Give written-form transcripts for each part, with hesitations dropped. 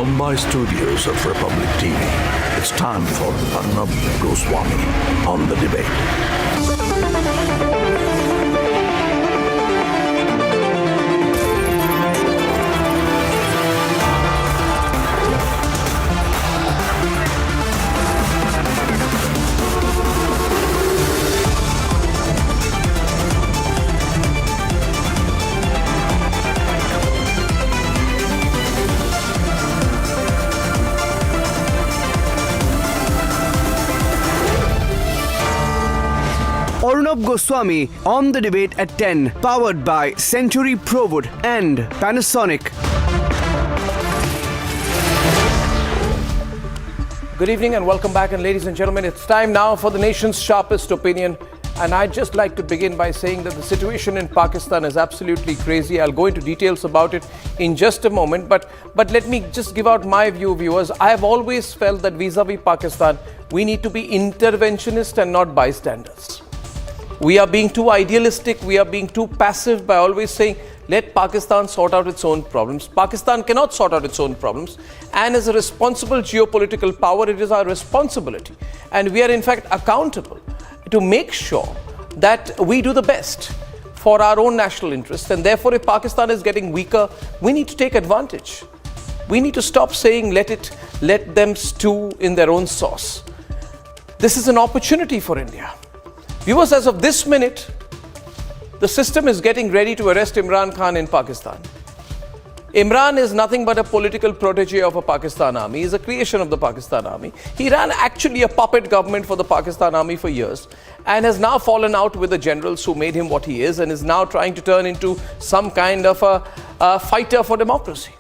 Mumbai studios of Republic TV, it's time for Arnab Goswami on the debate. Arnab Goswami on the debate at 10, powered by Century ProWood and Panasonic. Good evening and welcome back, and ladies and gentlemen, it's time now for the nation's sharpest opinion. And I'd just like to begin by saying that the situation in Pakistan is absolutely crazy. I'll go into details about it in just a moment, but let me just give out my view, viewers. I have always felt that vis-a-vis Pakistan, we need to be interventionist and not bystanders. We are being too idealistic, we are being too passive by always saying, let Pakistan sort out its own problems. Pakistan cannot sort out its own problems, and as a responsible geopolitical power, it is our responsibility. And we are in fact accountable to make sure that we do the best for our own national interests. And therefore, if Pakistan is getting weaker, we need to take advantage. We need to stop saying, let them stew in their own sauce. This is an opportunity for India. Viewers, as of this minute, the system is getting ready to arrest Imran Khan in Pakistan. Imran is nothing but a political protege of a Pakistan army. He is a creation of the Pakistan army. He ran actually a puppet government for the Pakistan army for years and has now fallen out with the generals who made him what he is, and is now trying to turn into some kind of a fighter for democracy.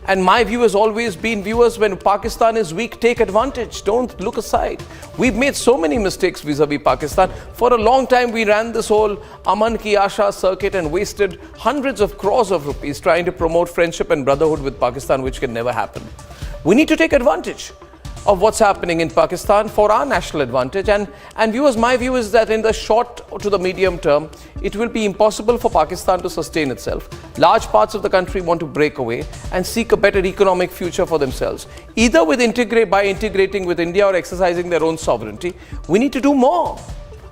And my view has always been, viewers, when Pakistan is weak, take advantage. Don't look aside. We've made so many mistakes vis-a-vis Pakistan. For a long time, we ran this whole Aman Ki Asha circuit and wasted hundreds of crores of rupees trying to promote friendship and brotherhood with Pakistan, which can never happen. We need to take advantage of what's happening in Pakistan for our national advantage. And viewers, my view is that in the short to the medium term, it will be impossible for Pakistan to sustain itself. Large parts of the country want to break away and seek a better economic future for themselves, either by integrating with India or exercising their own sovereignty. We need to do more.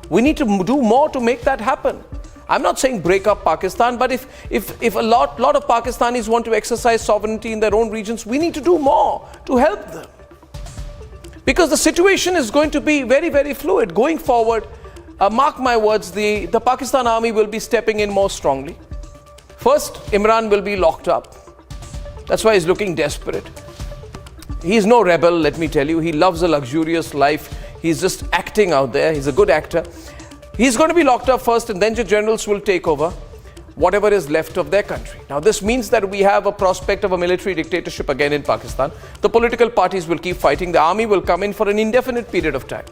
We need to do more to make that happen. I'm not saying break up Pakistan, but if a lot of Pakistanis want to exercise sovereignty in their own regions, we need to do more to help them. Because the situation is going to be very, very fluid. Going forward, mark my words, the Pakistan army will be stepping in more strongly. First, Imran will be locked up. That's why he's looking desperate. He's no rebel, let me tell you. He loves a luxurious life. He's just acting out there. He's a good actor. He's going to be locked up first, and then the generals will take over whatever is left of their country. Now, this means that we have a prospect of a military dictatorship again in Pakistan. The political parties will keep fighting. The army will come in for an indefinite period of time.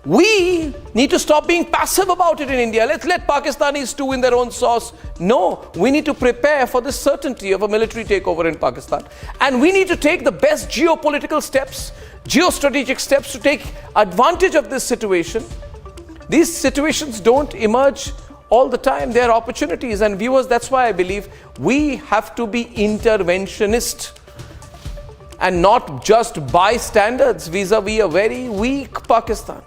We need to stop being passive about it in India. Let's let Pakistanis stew in their own sauce. No, we need to prepare for the certainty of a military takeover in Pakistan. And we need to take the best geopolitical steps, geostrategic steps to take advantage of this situation. These situations don't emerge all the time. There are opportunities, and viewers, that's why I believe we have to be interventionist and not just bystanders vis-a-vis a very weak Pakistan.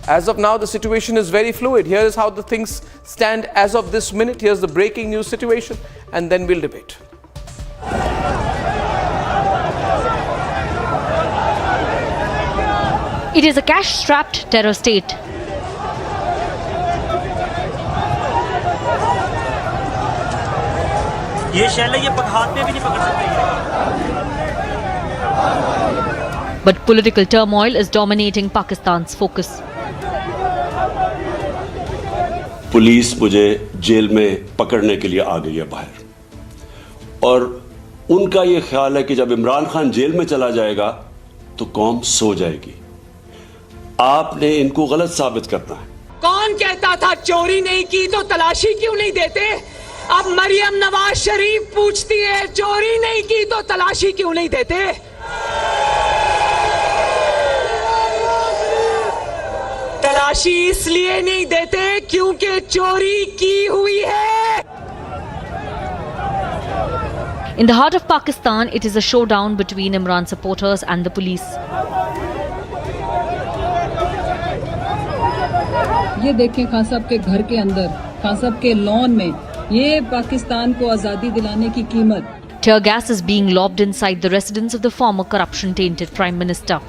As of now, the situation is very fluid. Here is how the things stand as of this minute. Here's the breaking news situation, and then we'll debate. It is a cash-strapped terror state. ये शैल ये हाथ में भी नहीं पकड़ सकते। But political turmoil is dominating Pakistan's focus. Police मुझे jail में पकड़ने के लिए आ गई है बाहर, और उनका ये ख्याल है कि जब इमरान खान जेल में चला जाएगा तो कौम सो जाएगी। आपने इनको गलत साबित करना है। कौन कहता था चोरी नहीं की तो तलाशी क्यों नहीं देते? अब मरियम नवाज शरीफ पूछती है चोरी नहीं की तो तलाशी क्यों नहीं देते? तलाशी इसलिए नहीं देते क्योंकि चोरी की हुई है। In the heart of Pakistan, it is a showdown between Imran supporters and the police. ये देखें खान साहब के घर के अंदर, खान साहब के लॉन में, ये पाकिस्तान को आज़ादी दिलाने की कीमत. Tear gas is being lobbed inside the residence of the former corruption-tainted Prime Minister.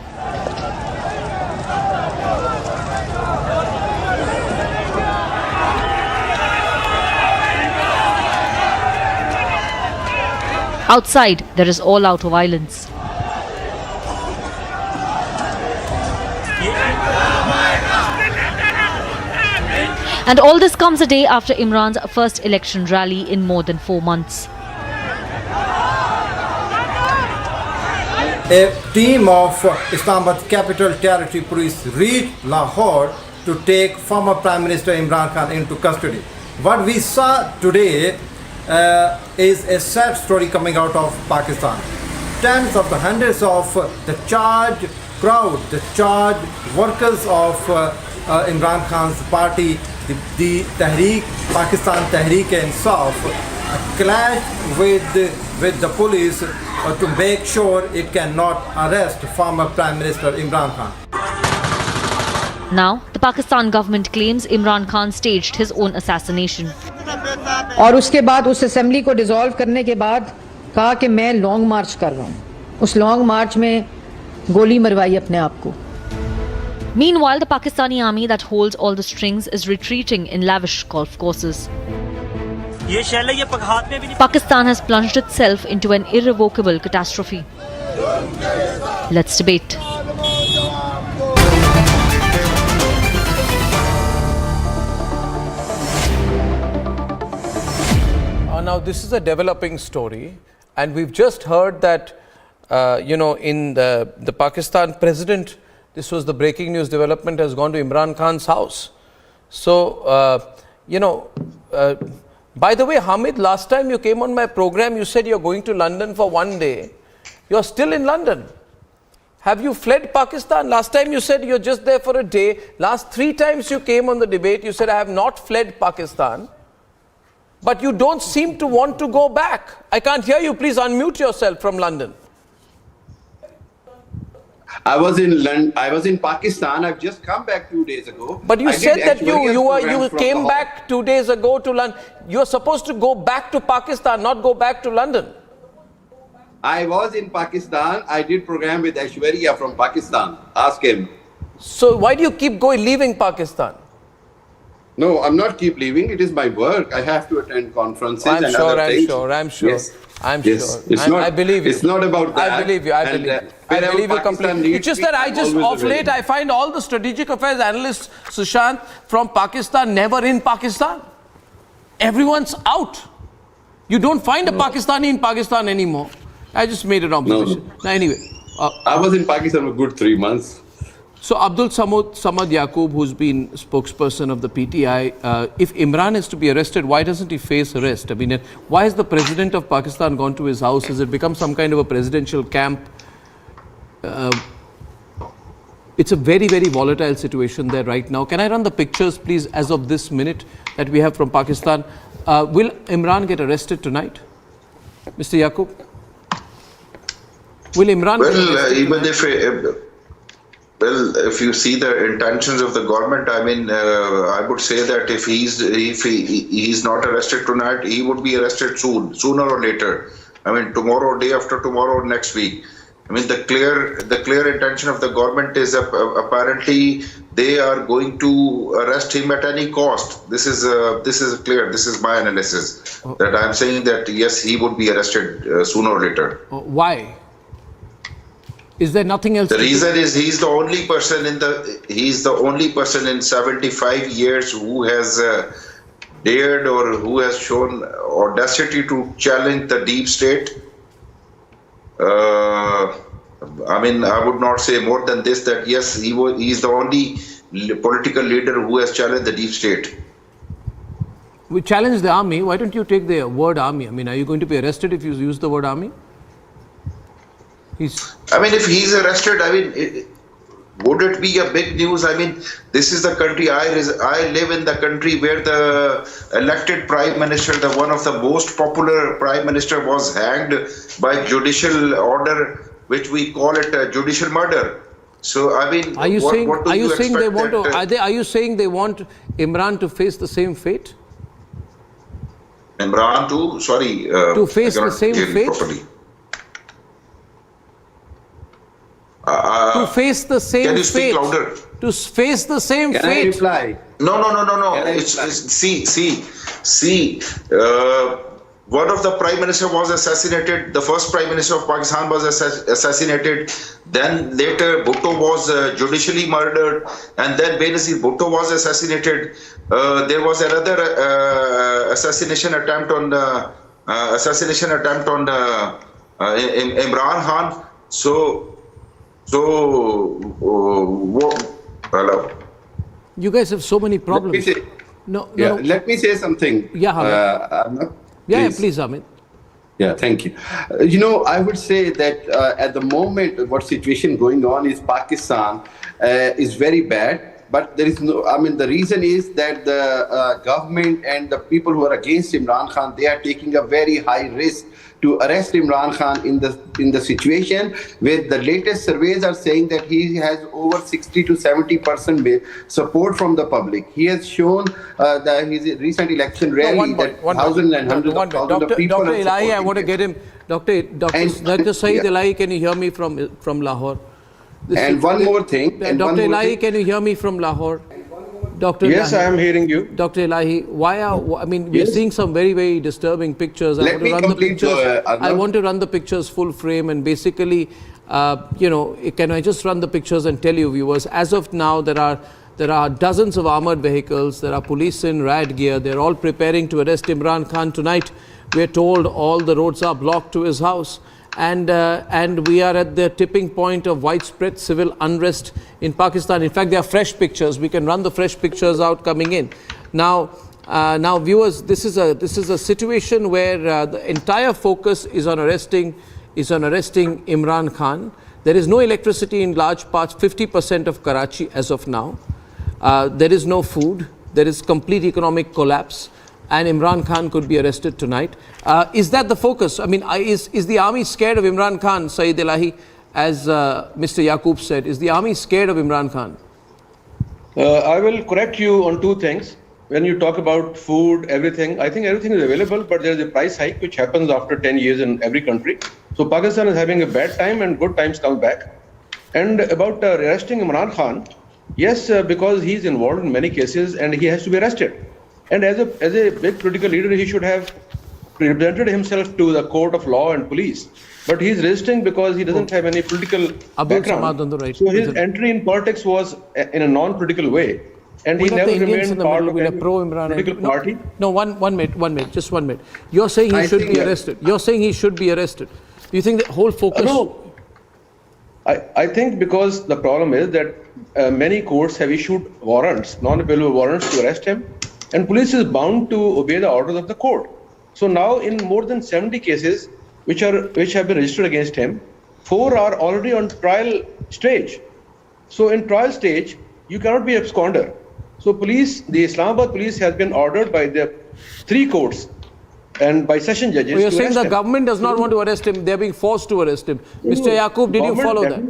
Outside, there is all-out violence. And all this comes a day after Imran's first election rally in more than 4 months. A team of Islamabad Capital Territory Police reached Lahore to take former Prime Minister Imran Khan into custody. What we saw today is a sad story coming out of Pakistan. Tens of the hundreds of the charged crowd, the charged workers of Imran Khan's party, the Pakistan Tehreek-e-Insaf, clashed with the police to make sure it cannot arrest former Prime Minister Imran Khan. Now, the Pakistan government claims Imran Khan staged his own assassination. और उसके बाद उस assembly को dissolve करने के बाद कहा कि मैं लॉन्ग मार्च कर रहा हूँ. उस लॉन्ग मार्च में गोली मरवाई अपने आप को. Meanwhile, the Pakistani army that holds all the strings is retreating in lavish golf courses. ये शैल है, ये पगहात में भी नहीं. Pakistan has plunged itself into an irrevocable catastrophe. Let's debate. Now, this is a developing story, and we've just heard that, in the Pakistan president, this was the breaking news development, has gone to Imran Khan's house. So, by the way, Hamid, last time you came on my program, you said you're going to London for 1 day. You're still in London. Have you fled Pakistan? Last time you said you're just there for a day. Last 3 times you came on the debate, you said, I have not fled Pakistan. But you don't seem to want to go back. I can't hear you. Please unmute yourself from London. I was in London. I was in Pakistan. I've just come back 2 days ago. But you said that you came back 2 days ago to London. You're supposed to go back to Pakistan, not go back to London. I was in Pakistan. I did program with Aishwarya from Pakistan. Ask him. So why do you keep leaving Pakistan? No, I'm not keep leaving. It is my work. I have to attend conferences and other things. I'm sure. Yes. I'm Yes. sure. I believe you. It's not about that. I believe you. I believe you completely. It's just that of late, I find all the strategic affairs analysts, Sushant, from Pakistan, never in Pakistan. Everyone's out. You don't find a Pakistani in Pakistan anymore. I just made an observation. No. Now, anyway. I was in Pakistan for a good 3 months. So Abdul Samad Yaqub, who's been spokesperson of the PTI, if Imran is to be arrested, why doesn't he face arrest? I mean, why has the president of Pakistan gone to his house? Has it become some kind of a presidential camp? It's a very, very volatile situation there right now. Can I run the pictures, please, as of this minute that we have from Pakistan? Will Imran get arrested tonight? Mr. Yaqub? Will Imran get arrested even tonight? if you see the intentions of the government, I mean, I would say that if he's not arrested tonight, he would be arrested sooner or later. I mean, tomorrow, day after tomorrow, next week. I mean, the clear intention of the government is apparently they are going to arrest him at any cost. This is clear. This is my analysis. That I'm saying that yes, he would be arrested sooner or later. Why? Is there nothing else? The reason is he's the only person in 75 years who has dared or who has shown audacity to challenge the deep state. I mean, I would not say more than this, that yes, he's the only political leader who has challenged the deep state. We challenge the army. Why don't you take the word army? I mean, are you going to be arrested if you use the word army? I mean, if he's arrested, I mean, would it be a big news? I mean, this is the country I live in, the country where the elected prime minister, the one of the most popular prime minister, was hanged by judicial order, which we call it judicial murder. So I mean, are you saying they want that, are you saying they want Imran to face the same fate? Imran to face the same fate? To face the same fate. Can you speak louder? To face the same fate. Can I reply? No. See. One of the prime minister was assassinated. The first prime minister of Pakistan was assassinated. Then later Bhutto was judicially murdered, and then Benazir Bhutto was assassinated. There was another assassination attempt on Imran Khan. Hello. You guys have so many problems. Let me say something. Please, Amit. Yeah, thank you. I would say that at the moment, what situation going on is Pakistan is very bad. But there is the reason is that the government and the people who are against Imran Khan, they are taking a very high risk to arrest Imran Khan in the situation where the latest surveys are saying that he has over 60 to 70% support from the public. He has shown that his recent election rally that thousands and hundreds of thousands of people. Dr. Elahi, I want to get him. Dr. Saeed Elahi, can you hear me from Lahore? One more thing. Dr. Elahi, can you hear me from Lahore? Dr. Yes, Elahi, I am hearing you. Dr. Elahi, we're seeing some very, very disturbing pictures. Let me complete. I want to run the pictures full frame, and basically, can I just run the pictures and tell you, viewers, as of now, there are dozens of armored vehicles, there are police in riot gear, they're all preparing to arrest Imran Khan tonight. We're told all the roads are blocked to his house. And we are at the tipping point of widespread civil unrest in Pakistan. In fact, there are fresh pictures. We can run the fresh pictures out coming in. Now, viewers, this is a situation where the entire focus is on arresting Imran Khan. There is no electricity in large parts, 50% of Karachi as of now. There is no food. There is complete economic collapse. And Imran Khan could be arrested tonight. Is that the focus? I mean, is the army scared of Imran Khan, Saeed Elahi, as Mr. Yaqub said? Is the army scared of Imran Khan? I will correct you on two things. When you talk about food, everything, I think everything is available, but there is a price hike which happens after 10 years in every country. So Pakistan is having a bad time and good times come back. And about arresting Imran Khan, yes, because he's involved in many cases and he has to be arrested. And as a big political leader, he should have represented himself to the court of law and police. But he's resisting because he doesn't have any political background. So his entry in politics was in a non-political way. And he never remained part of a political party. No, one minute, just 1 minute. You're saying he should be arrested. You're saying he should be arrested. Do you think the whole focus... No. I think because the problem is that many courts have issued warrants, non-appealable warrants to arrest him. And police is bound to obey the orders of the court. So now in more than 70 cases which have been registered against him, 4 are already on trial stage. So in trial stage, you cannot be absconder. So the Islamabad police has been ordered by the 3 courts and by session judges. You're saying the government does not want to arrest him, they're being forced to arrest him. Mr. Yaqub, did you follow that?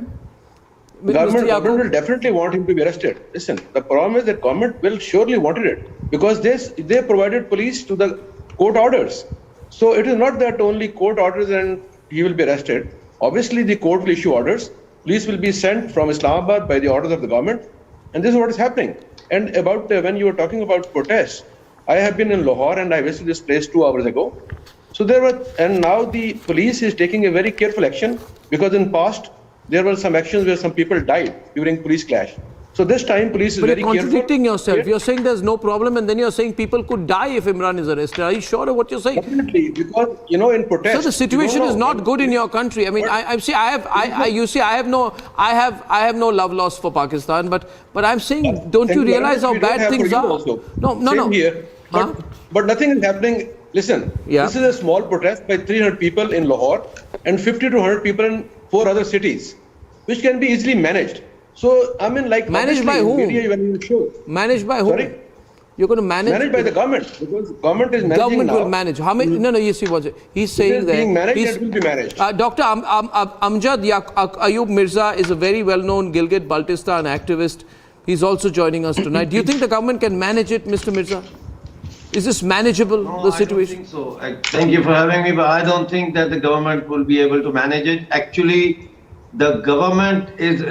Government will definitely want him to be arrested. Listen, the problem is that government will surely wanted it because they provided police to the court orders. So it is not that only court orders and he will be arrested. Obviously, the court will issue orders. Police will be sent from Islamabad by the orders of the government. And this is what is happening. And about when you were talking about protests, I have been in Lahore and I visited this place 2 hours ago. So and now the police is taking a very careful action because in past, there were some actions where some people died during police clash. So this time police is very careful. But you're contradicting yourself. You're saying there's no problem and then you're saying people could die if Imran is arrested. Are you sure of what you're saying? Definitely, because, in protest... So the situation is not good in your country. I mean, I have no love lost for Pakistan, but I'm saying, don't you realize how bad things are? No. Here. But nothing is happening. Listen, this is a small protest by 300 people in Lahore and 50 to 100 people in 4 other cities, which can be easily managed. So, I mean, like... Managed by whom? Media, when you show, managed by whom? Sorry? You're going to manage... Managed by the government, because government is managing Government now. will manage. How many... No, you see what... He's saying that... being managed, it will be managed. Dr. Amjad Ayub Mirza is a very well-known Gilgit-Baltistan activist. He's also joining us tonight. Do you think the government can manage it, Mr. Mirza? Is this manageable, the situation? I don't think so. Thank you for having me, but I don't think that the government will be able to manage it. Actually, the government is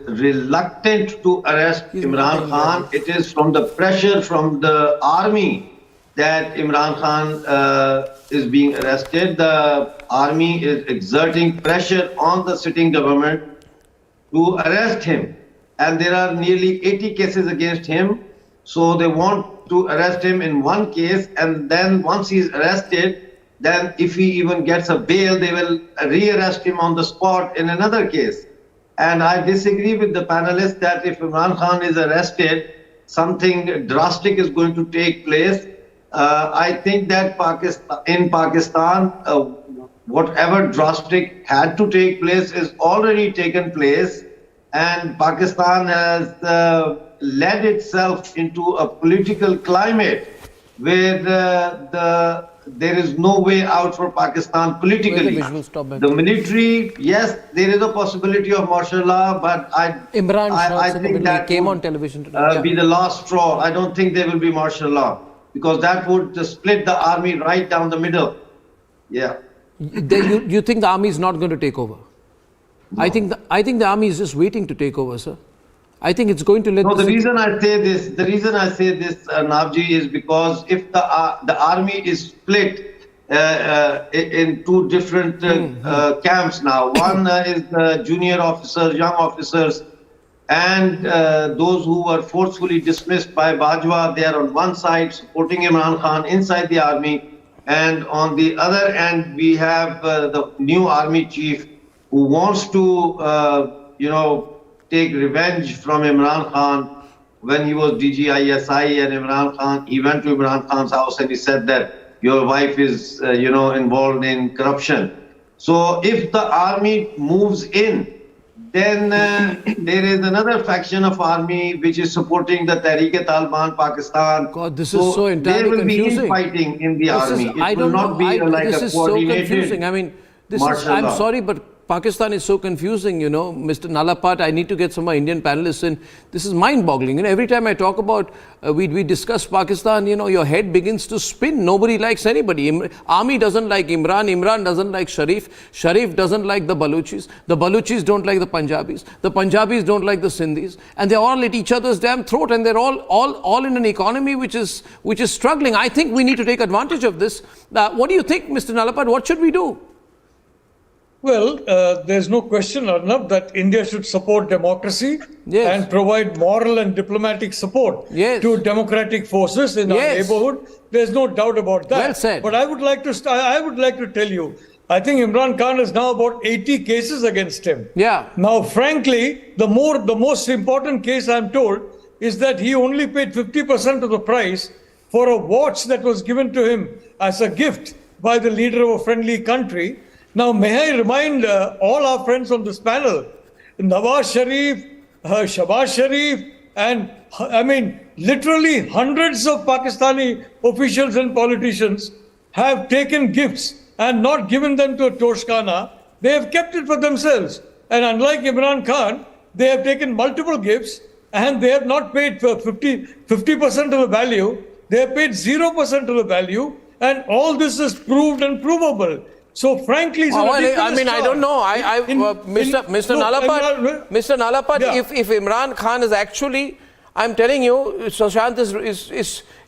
reluctant to arrest Imran Khan. It is from the pressure from the army that Imran Khan is being arrested. The army is exerting pressure on the sitting government to arrest him. And there are nearly 80 cases against him. So they want to arrest him in one case, and then once he's arrested, then if he even gets a bail, they will rearrest him on the spot in another case. And I disagree with the panelists that if Imran Khan is arrested, something drastic is going to take place. I think that in Pakistan, whatever drastic had to take place is already taken place, and Pakistan has led itself into a political climate where there is no way out for Pakistan politically. The military, yes, there is a possibility of martial law, but I think that came on television today. Be the last straw. I don't think there will be martial law, because that would split the army right down the middle. Yeah. You think the army is not going to take over? No. I think the army is just waiting to take over, sir. I think it's going to let... No, the reason I say this, Arnabji, is because if the army is split in two different camps now. One is the junior officers, young officers, and those who were forcefully dismissed by Bajwa. They are on one side supporting Imran Khan inside the army, and on the other end we have the new army chief who wants to, take revenge from Imran Khan. When he was DGISI and Imran Khan, he went to Imran Khan's house and he said that your wife is, involved in corruption. So if the army moves in, then there is another faction of army which is supporting the Tehreek-e-Taliban Pakistan. God, this is so entirely confusing. There will be infighting in the army. It will not be like a coordinated so confusing. I mean, I'm sorry, but Pakistan is so confusing, Mr. Nalapat. I need to get some of my Indian panelists in. This is mind-boggling. Every time I talk about, we discuss Pakistan, your head begins to spin. Nobody likes anybody. Army doesn't like Imran. Imran doesn't like Sharif. Sharif doesn't like the Baluchis. The Baluchis don't like the Punjabis. The Punjabis don't like the Sindhis. And they're all at each other's damn throat. And they're all in an economy which is struggling. I think we need to take advantage of this. What do you think, Mr. Nalapat? What should we do? Well, there's no question, Arnab, that India should support democracy and provide moral and diplomatic support to democratic forces in our neighborhood. There's no doubt about that. Well said. But I would like to tell you, I think Imran Khan has now about 80 cases against him. Yeah. Now, frankly, the most important case, I'm told, is that he only paid 50% of the price for a watch that was given to him as a gift by the leader of a friendly country. Now, may I remind all our friends on this panel, Nawaz Sharif, Shahbaz Sharif, and literally hundreds of Pakistani officials and politicians have taken gifts and not given them to a Toshkhana. They have kept it for themselves. And unlike Imran Khan, they have taken multiple gifts and they have not paid for 50% of the value. They have paid 0% of the value. And all this is proved and provable. So frankly, I don't know. Mr. Nalapat, if Imran Khan is actually, I'm telling you, Sushant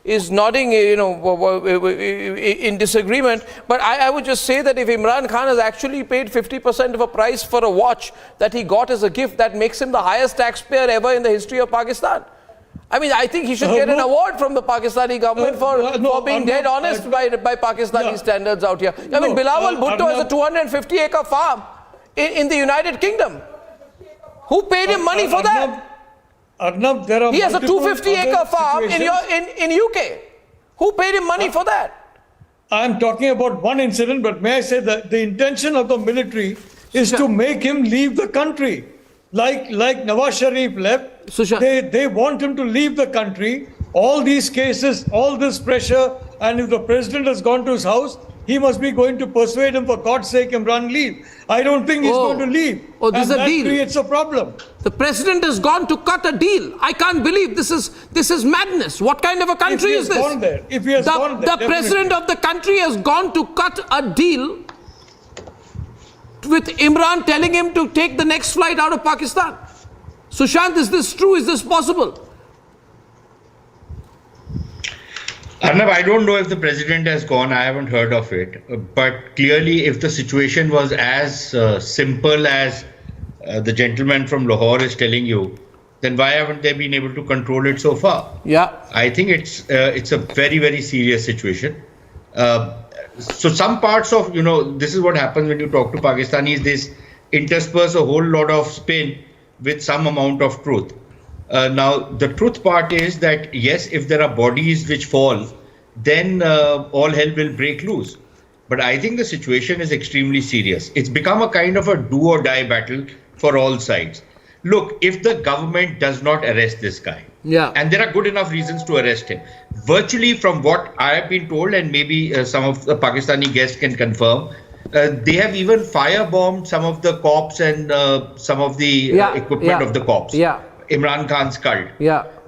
is nodding, in disagreement. But I would just say that if Imran Khan has actually paid 50% of a price for a watch that he got as a gift, that makes him the highest taxpayer ever in the history of Pakistan. I think he should get an award from the Pakistani government for being dead honest by Pakistani standards out here. Bilawal Bhutto has a 250-acre farm in the United Kingdom. Who paid him money for that? Arnab, there are he has a 250-acre farm in UK. Who paid him money for that? I'm talking about one incident, but may I say that the intention of the military is to make him leave the country. like Nawaz Sharif left. Sushant. They want him to leave the country. All these cases, all this pressure, and if the president has gone to his house, he must be going to persuade him, for God's sake, Imran, leave. I don't think he's going to leave. Oh, this is a that deal. creates a problem. The president has gone to cut a deal. I can't believe this is madness. What kind of a country is this? If he has gone there, the president of the country has gone to cut a deal with Imran telling him to take the next flight out of Pakistan. Sushant, is this true? Is this possible? Arnab, I don't know if the president has gone. I haven't heard of it. But clearly, if the situation was as simple as the gentleman from Lahore is telling you, then why haven't they been able to control it so far? Yeah. I think it's a very, very serious situation. So some parts of, this is what happens when you talk to Pakistanis. They intersperse a whole lot of spin with some amount of truth. Now, the truth part is that, yes, if there are bodies which fall, then all hell will break loose. But I think the situation is extremely serious. It's become a kind of a do or die battle for all sides. Look, if the government does not arrest this guy, and there are good enough reasons to arrest him, virtually from what I have been told, and maybe some of the Pakistani guests can confirm, they have even firebombed some of the cops and some of the equipment of the cops. Imran Khan's cult.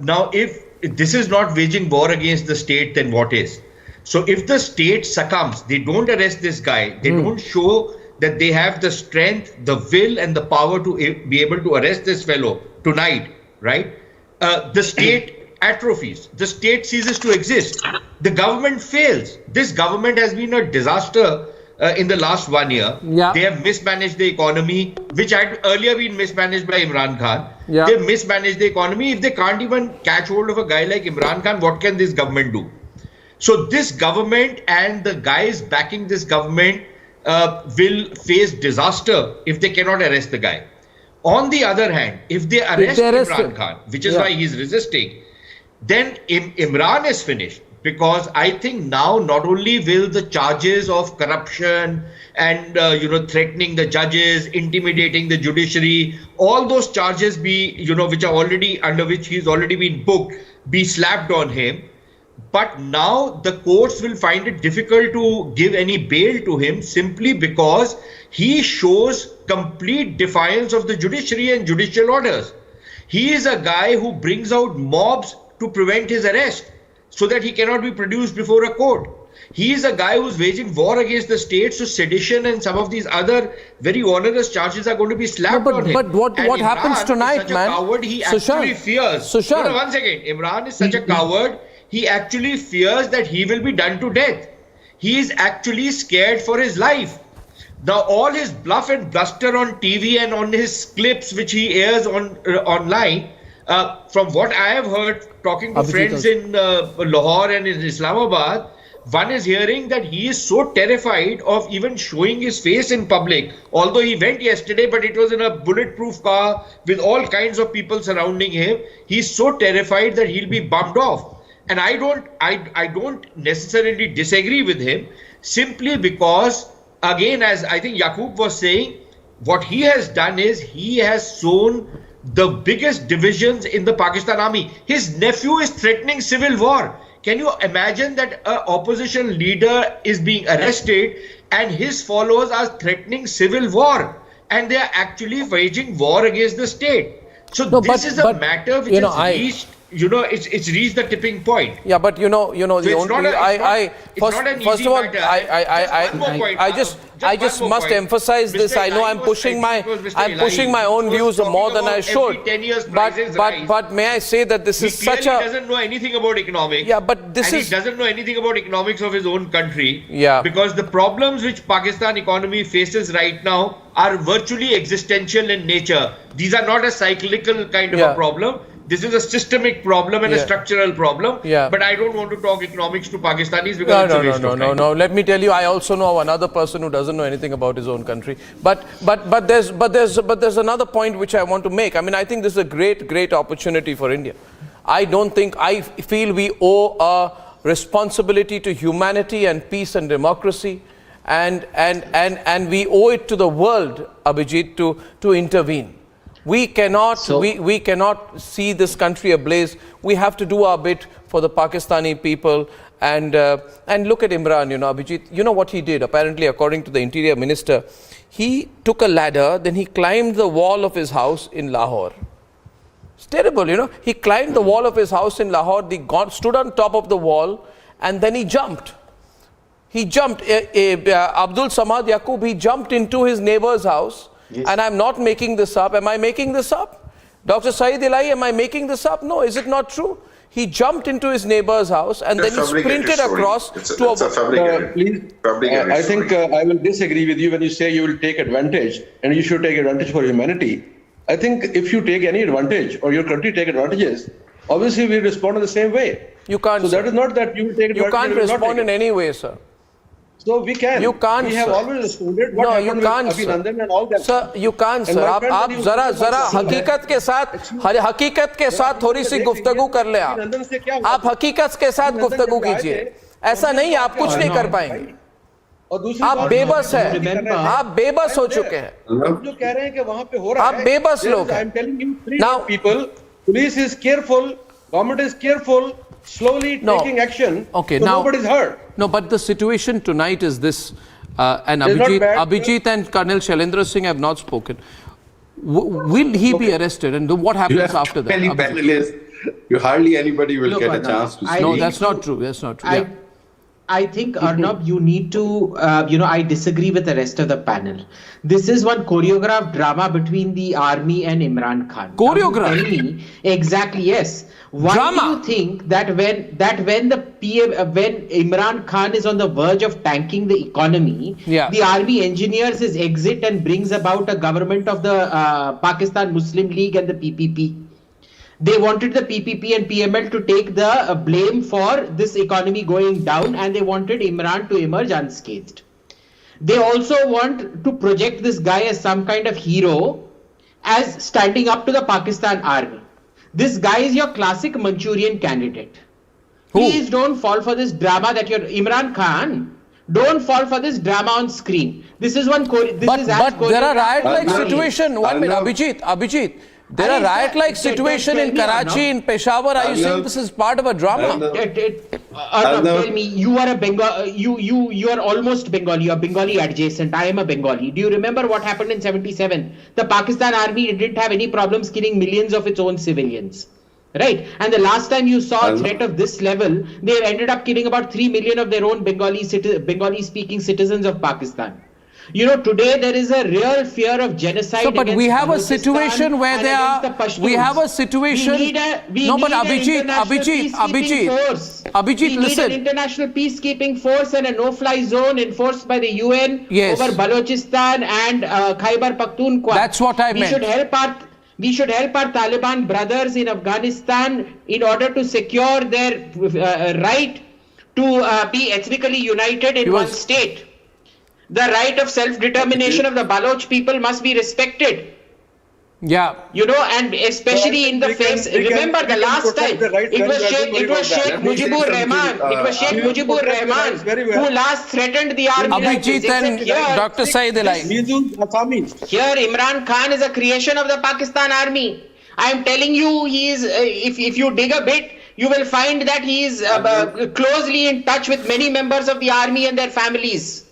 Now, if this is not waging war against the state, then what is? So if the state succumbs, they don't arrest this guy, they don't show that they have the strength, the will and the power to be able to arrest this fellow tonight, right? The state atrophies. The state ceases to exist. The government fails. This government has been a disaster in the last 1 year. They have mismanaged the economy, which had earlier been mismanaged by Imran Khan. They mismanaged the economy. If they can't even catch hold of a guy like Imran Khan, what can this government do? So this government and the guys backing this government will face disaster if they cannot arrest the guy. On the other hand, if they arrest Imran Khan, which is why he's resisting, then Imran is finished. Because I think now not only will the charges of corruption and threatening the judges, intimidating the judiciary, all those charges be which are already under which he's already been booked, be slapped on him. But now the courts will find it difficult to give any bail to him simply because he shows complete defiance of the judiciary and judicial orders. He is a guy who brings out mobs to prevent his arrest, so that he cannot be produced before a court. He is a guy who's waging war against the state, so sedition and some of these other very onerous charges are going to be slapped on him. But what happens tonight, is such a coward, he actually fears. No, 1 second. Imran is such a coward, he actually fears that he will be done to death. He is actually scared for his life. Now, all his bluff and bluster on TV and on his clips which he airs on online, from what I have heard talking to friends in Lahore and in Islamabad, one is hearing that he is so terrified of even showing his face in public. Although he went yesterday, but it was in a bulletproof car with all kinds of people surrounding him. He's so terrified that he'll be bumped off. And I don't necessarily disagree with him, simply because, again, as I think Yaqub was saying, what he has done is he has sown the biggest divisions in the Pakistan army. His nephew is threatening civil war. Can you imagine that an opposition leader is being arrested and his followers are threatening civil war, and they are actually waging war against the state? So this is a matter which has reached, it's reached the tipping point. Yeah, but the So only first of all, I just must emphasize this. I know I'm pushing my own views more than I should. But may I say that this is such a... He doesn't know anything about economics. Yeah, but this is... he doesn't know anything about economics of his own country. Yeah. Because the problems which Pakistan economy faces right now are virtually existential in nature. These are not a cyclical kind of a problem. This is a systemic problem and a structural problem. But I don't want to talk economics to Pakistanis because it's a waste of time. No. Let me tell you, I also know another person who doesn't know anything about his own country. But there's another point which I want to make. I mean, I think this is a great opportunity for India. I feel we owe a responsibility to humanity and peace and democracy, and we owe it to the world, Abhijit, to intervene. We cannot, we cannot see this country ablaze. We have to do our bit for the Pakistani people. And look at Imran, Abhijit, you know what he did? Apparently, according to the Interior Minister, he took a ladder, then he climbed the wall of his house in Lahore. It's terrible, He climbed the wall of his house in Lahore, stood on top of the wall, and then he jumped. He jumped. Abdul Samad Yaqub, he jumped into his neighbor's house. Yes. And I'm not making this up. Am I making this up? Dr. Saeed Elahi, am I making this up? No, is it not true? He jumped into his neighbor's house and then he sprinted across to a please, I think I will disagree with you when you say you will take advantage and you should take advantage for humanity. I think if you take any advantage or your country take advantages, obviously we respond in the same way. You can't. So that is not that you will take advantage. You can't respond in any way, sir. So we can. You can't. We have always responded. What happened with Abhinandan and all that. Sir, you can't, sir. आप जरा हकीकत के साथ थोड़ी सी गुफ्तगू कर ले आप हकीकत के साथ गुफ्तगू कीजिए ऐसा नहीं आप कुछ नहीं कर पाएंगे आप बेबस हैं आप बेबस हो चुके हैं जो कह रहे हैं कि वहां पे हो रहा है आप बेबस लोग हैं I'm telling you, now people, police is careful, government is careful, slowly taking action. Okay, so now nobody's hurt. No, but the situation tonight is this, and Abhijit and Colonel Shailendra Singh have not spoken. Will he be arrested, and what happens after that? Panelists, hardly anybody will get a chance to speak. No, that's not true. That's not true. I think, Arnab, you need to, I disagree with the rest of the panel. This is one choreographed drama between the army and Imran Khan. Choreographed? Tell me, exactly, yes. Why drama. Do you think that when the PM, when Imran Khan is on the verge of tanking the economy, the army engineers his exit and brings about a government of the Pakistan Muslim League and the PPP? They wanted the PPP and PML to take the blame for this economy going down, and they wanted Imran to emerge unscathed. They also want to project this guy as some kind of hero, as standing up to the Pakistan army. This guy is your classic Manchurian candidate. Who? Please don't fall for this drama that you're Imran Khan. Don't fall for this drama on screen. This is one. But there are riot-like situation. 1 minute, Abhijit. There are riot-like situation in Karachi, in Peshawar. Are you saying this is part of a drama? Tell me, you are a Bengali. You are almost Bengali. You are Bengali adjacent. I am a Bengali. Do you remember what happened in '77? The Pakistan army didn't have any problems killing millions of its own civilians. Right? And the last time you saw a threat of this level, they ended up killing about 3 million of their own Bengali-speaking citizens of Pakistan. Today there is a real fear of genocide. So, but we have a situation where they are. We have a situation. Abhijit, listen. An international peacekeeping force and a no-fly zone enforced by the UN over Balochistan and Khyber Pakhtunkhwa. That's what I meant. We should help our Taliban brothers in Afghanistan in order to secure their right to be ethnically united in one state. The right of self-determination of the Baloch people must be respected. Yeah. And especially in the face. Remember the last time it was Sheikh Mujibur Rahman. It was Sheikh Mujibur Rahman who last threatened the army. Abhijit and Dr. Saeed Elahi. Here, Imran Khan is a creation of the Pakistan army. I am telling you, he is. If you dig a bit, you will find that he is closely in touch with many members of the army and their families.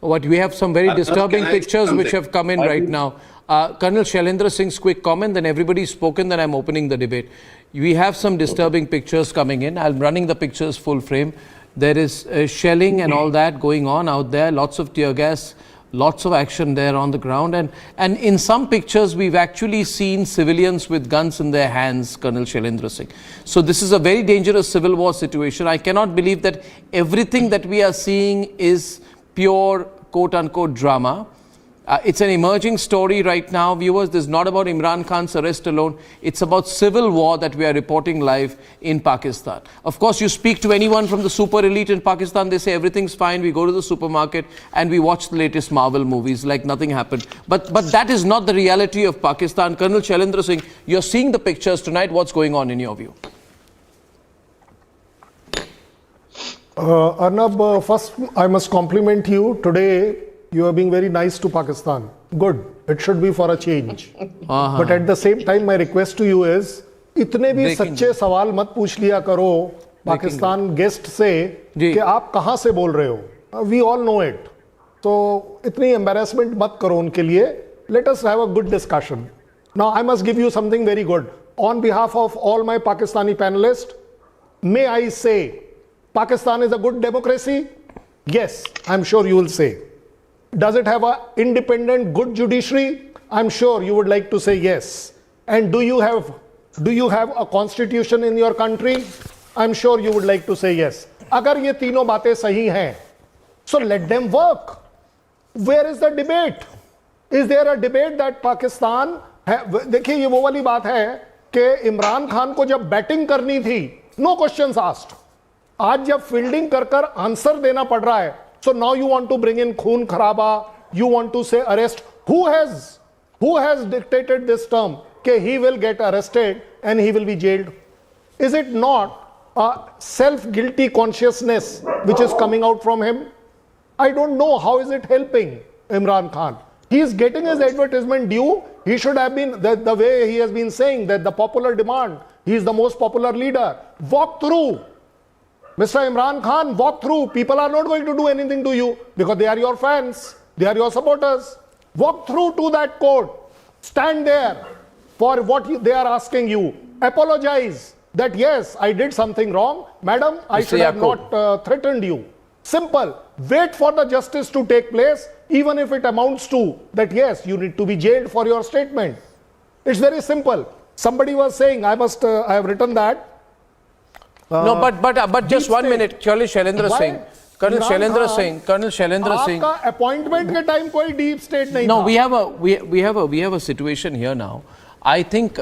We have some very disturbing pictures which have come in right now. Colonel Shailendra Singh's quick comment, then everybody's spoken, then I'm opening the debate. We have some disturbing pictures coming in. I'm running the pictures full frame. There is shelling and all that going on out there, lots of tear gas, lots of action there on the ground. And in some pictures, we've actually seen civilians with guns in their hands, Colonel Shailendra Singh. So this is a very dangerous civil war situation. I cannot believe that everything that we are seeing is pure quote-unquote drama. It's an emerging story right now. Viewers, this is not about Imran Khan's arrest alone. It's about civil war that we are reporting live in Pakistan. Of course, you speak to anyone from the super elite in Pakistan, they say everything's fine. We go to the supermarket and we watch the latest Marvel movies like nothing happened. But that is not the reality of Pakistan. Colonel Shailendra Singh, you're seeing the pictures tonight. What's going on in your view? Arnab, first I must compliment you. Today you are being very nice to Pakistan. Good. It should be for a change. But at the same time, my request to you is, इतने भी सच्चे सवाल मत पूछ लिया करो Pakistan guest से कि आप कहां से बोल रहे हो. We all know it. तो इतनी embarrassment मत करो उनके लिए. Let us have a good discussion. Now I must give you something very good. On behalf of all my Pakistani panelists, may I say, Pakistan is a good democracy? Yes, I'm sure you will say. Does it have an independent, good judiciary? I'm sure you would like to say yes. And do you have a constitution in your country? I'm sure you would like to say yes. अगर ये तीनों बातें सही हैं, so let them work. Where is the debate? Is there a debate that Pakistan? देखिए ये वो वाली बात है कि इमरान खान को जब बैटिंग करनी थी, no questions asked. आज जब फील्डिंग कर आंसर देना पड़ रहा है, so now you want to bring in खून खराबा, you want to say arrest. Who has dictated this term कि he will get arrested and he will be jailed? Is it not a self-guilty consciousness which is coming out from him? I don't know how is it helping Imran Khan. He is getting his advertisement due. He should have been, the way he has been saying that the popular demand, he is the most popular leader. Walk through. Mr. Imran Khan, walk through. People are not going to do anything to you because they are your fans. They are your supporters. Walk through to that court. Stand there for what they are asking you. Apologize that yes, I did something wrong. Madam, I should have not threatened you. Simple. Wait for the justice to take place, even if it amounts to that yes, you need to be jailed for your statement. It's very simple. Somebody was saying, I have written that. No, but just 1 minute. Colonel Shailendra Singh. Colonel Shailendra Singh. आपका appointment के time कोई deep state नहीं No, था. we have a situation here now. I think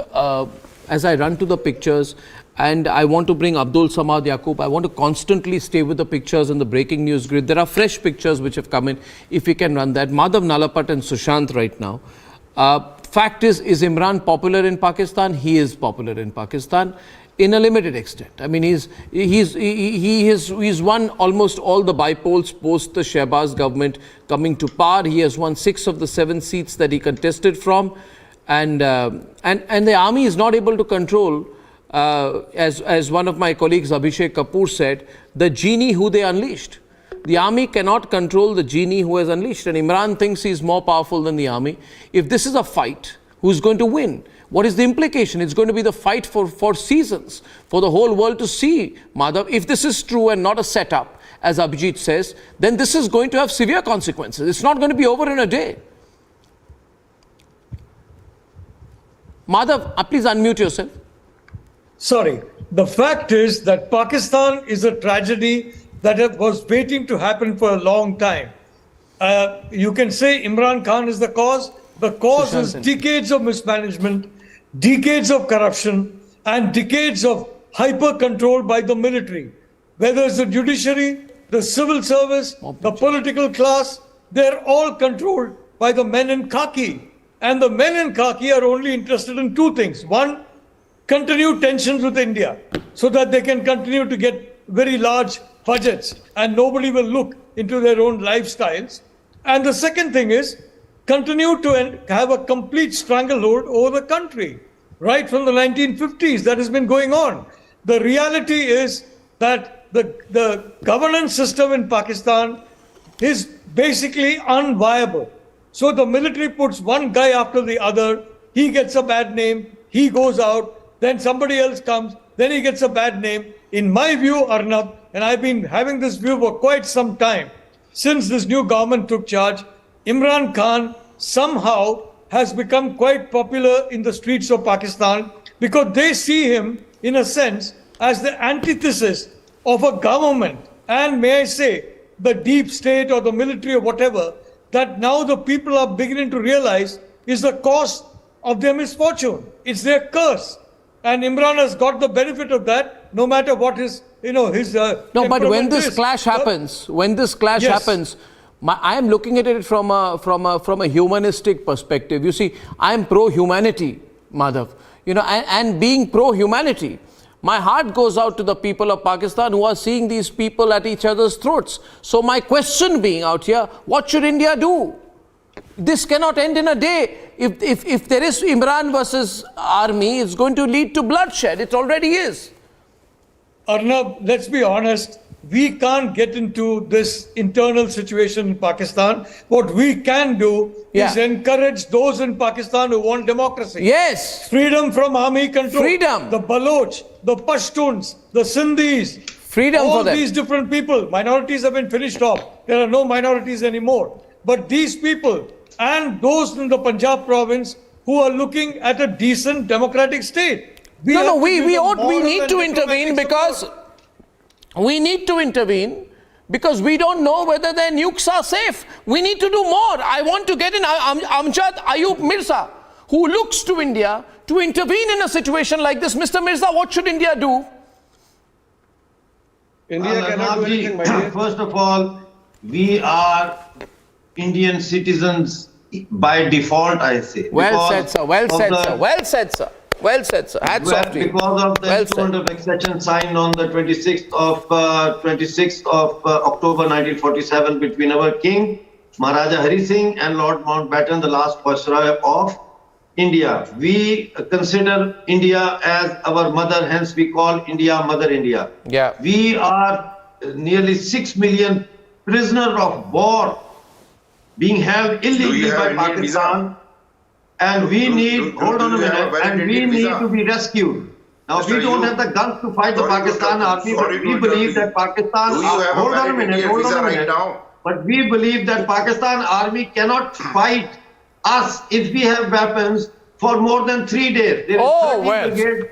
as I run to the pictures, and I want to bring Abdul Samad Yaqub, I want to constantly stay with the pictures and the breaking news grid. There are fresh pictures which have come in. If we can run that. Madhav Nalapat and Sushant right now. Fact is Imran popular in Pakistan? He is popular in Pakistan in a limited extent. I mean, he's won almost all the by-polls post the Shehbaz government coming to power. He has won 6 of the 7 seats that he contested from. And the army is not able to control, as one of my colleagues Abhishek Kapoor said, the genie who they unleashed. The army cannot control the genie who has unleashed, and Imran thinks he is more powerful than the army. If this is a fight, who's going to win? What is the implication? It's going to be the fight for seasons, for the whole world to see, Madhav. If this is true and not a setup, as Abhijit says, then this is going to have severe consequences. It's not going to be over in a day. Madhav, please unmute yourself. Sorry. The fact is that Pakistan is a tragedy that was waiting to happen for a long time. You can say Imran Khan is the cause. The cause is decades of mismanagement, decades of corruption, and decades of hyper-control by the military. Whether it's the judiciary, the civil service, the political class, they're all controlled by the men in khaki. And the men in khaki are only interested in 2 things. One, continue tensions with India so that they can continue to get very large budgets and nobody will look into their own lifestyles. And the second thing is continue to have a complete stranglehold over the country. Right from the 1950s, that has been going on. The reality is that the governance system in Pakistan is basically unviable. So the military puts one guy after the other, he gets a bad name, he goes out, then somebody else comes, then he gets a bad name. In my view, Arnab, and I've been having this view for quite some time, since this new government took charge, Imran Khan somehow has become quite popular in the streets of Pakistan because they see him, in a sense, as the antithesis of a government and, may I say, the deep state or the military or whatever, that now the people are beginning to realize is the cause of their misfortune. It's their curse. And Imran has got the benefit of that, no matter what his, his... No, but when this clash happens, I am looking at it from a humanistic perspective. You see, I am pro-humanity, Madhav. And being pro-humanity, my heart goes out to the people of Pakistan who are seeing these people at each other's throats. So my question being out here, what should India do? This cannot end in a day. If there is Imran versus army, it's going to lead to bloodshed. It already is. Arnab, let's be honest. We can't get into this internal situation in Pakistan. What we can do is encourage those in Pakistan who want democracy. Yes. Freedom from army control. Freedom. The Baloch, the Pashtuns, the Sindhis. Freedom all for them. These different people. Minorities have been finished off. There are no minorities anymore. But these people and those in the Punjab province who are looking at a decent democratic state. We need to intervene because we need to intervene because we don't know whether their nukes are safe. We need to do more. I want to get in Amjad Ayub Mirza, who looks to India to intervene in a situation like this. Mr. Mirza, what should India do? India cannot do anything, my dear. First of all, we are Indian citizens by default, I say. Well said, sir. Well said, sir. Well said, sir. Well said, sir. Hats off to you. Because of the instrument of accession signed on the 26th of October 1947 between our King, Maharaja Hari Singh, and Lord Mountbatten, the last Viceroy of India. We consider India as our mother, hence we call India Mother India. Yeah. We are nearly 6 million prisoners of war being held illegally by Pakistan. And we need, hold on a minute, and we need to be rescued. Now, we don't have the guns to fight the Pakistan army, but we believe that Pakistan, hold on a minute, but we believe that Pakistan army cannot fight us if we have weapons for more than 3 days. There is 30 brigade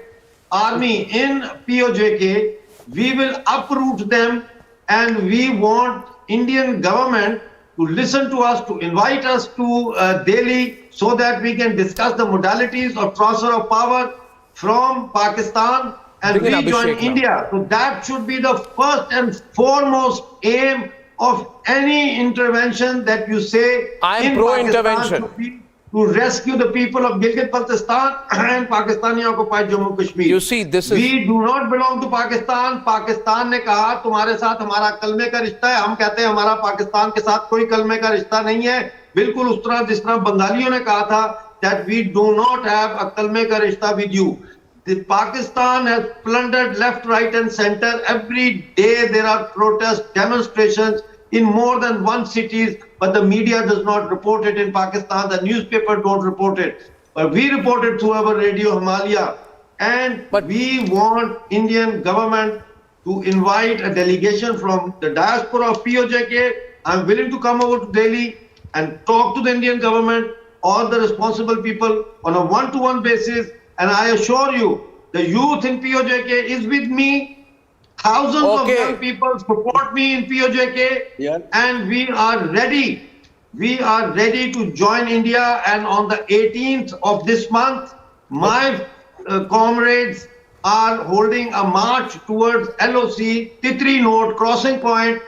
army in POJK. We will uproot them, and we want Indian government to listen to us, to invite us to Delhi so that we can discuss the modalities of transfer of power from Pakistan and rejoin India. So that should be the first and foremost aim of any intervention that you say. I am pro-intervention. To rescue the people of Gilgit-Baltistan and Pakistani occupied Jammu Kashmir. You see, this is... We do not belong to Pakistan. Pakistan ने कहा तुम्हारे साथ हमारा कलमे का रिश्ता है. हम कहते हैं हमारा पाकिस्तान के साथ कोई कलमे का रिश्ता नहीं है. बिल्कुल उस तरह जिस तरह बंगालियों ने कहा था that we do not have a कलमे का रिश्ता with you. The Pakistan has plundered left, right, and center. Every day there are protests, demonstrations in more than one cities, but the media does not report it in Pakistan. The newspaper don't report it. But we report it through our Radio Himalaya. And we want Indian government to invite a delegation from the diaspora of POJK. I'm willing to come over to Delhi and talk to the Indian government, all the responsible people on a one-to-one basis. And I assure you, the youth in POJK is with me. Thousands of young people support me in POJK, and we are ready. We are ready to join India, and on the 18th of this month, my comrades are holding a march towards LOC, Titri Node, crossing point.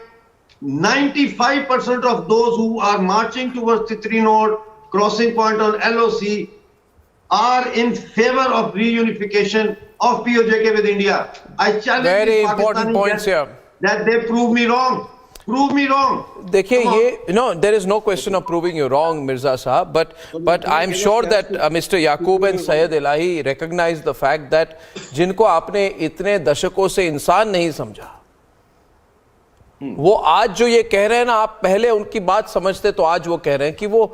95% of those who are marching towards Titri Node, crossing point on LOC, are in favor of reunification of POJK with India. I challenge very important points here that they prove me wrong. Prove me wrong. No, there is no question of proving you wrong, Mirza Sahab. But I'm sure that Mr. Yaqub and Syed Elahi recognize the fact that जिनको आपने इतने दशकों से इंसान नहीं समझा, वो आज जो ये कह रहे हैं ना, आप पहले उनकी बात समझते तो आज वो कह रहे हैं कि वो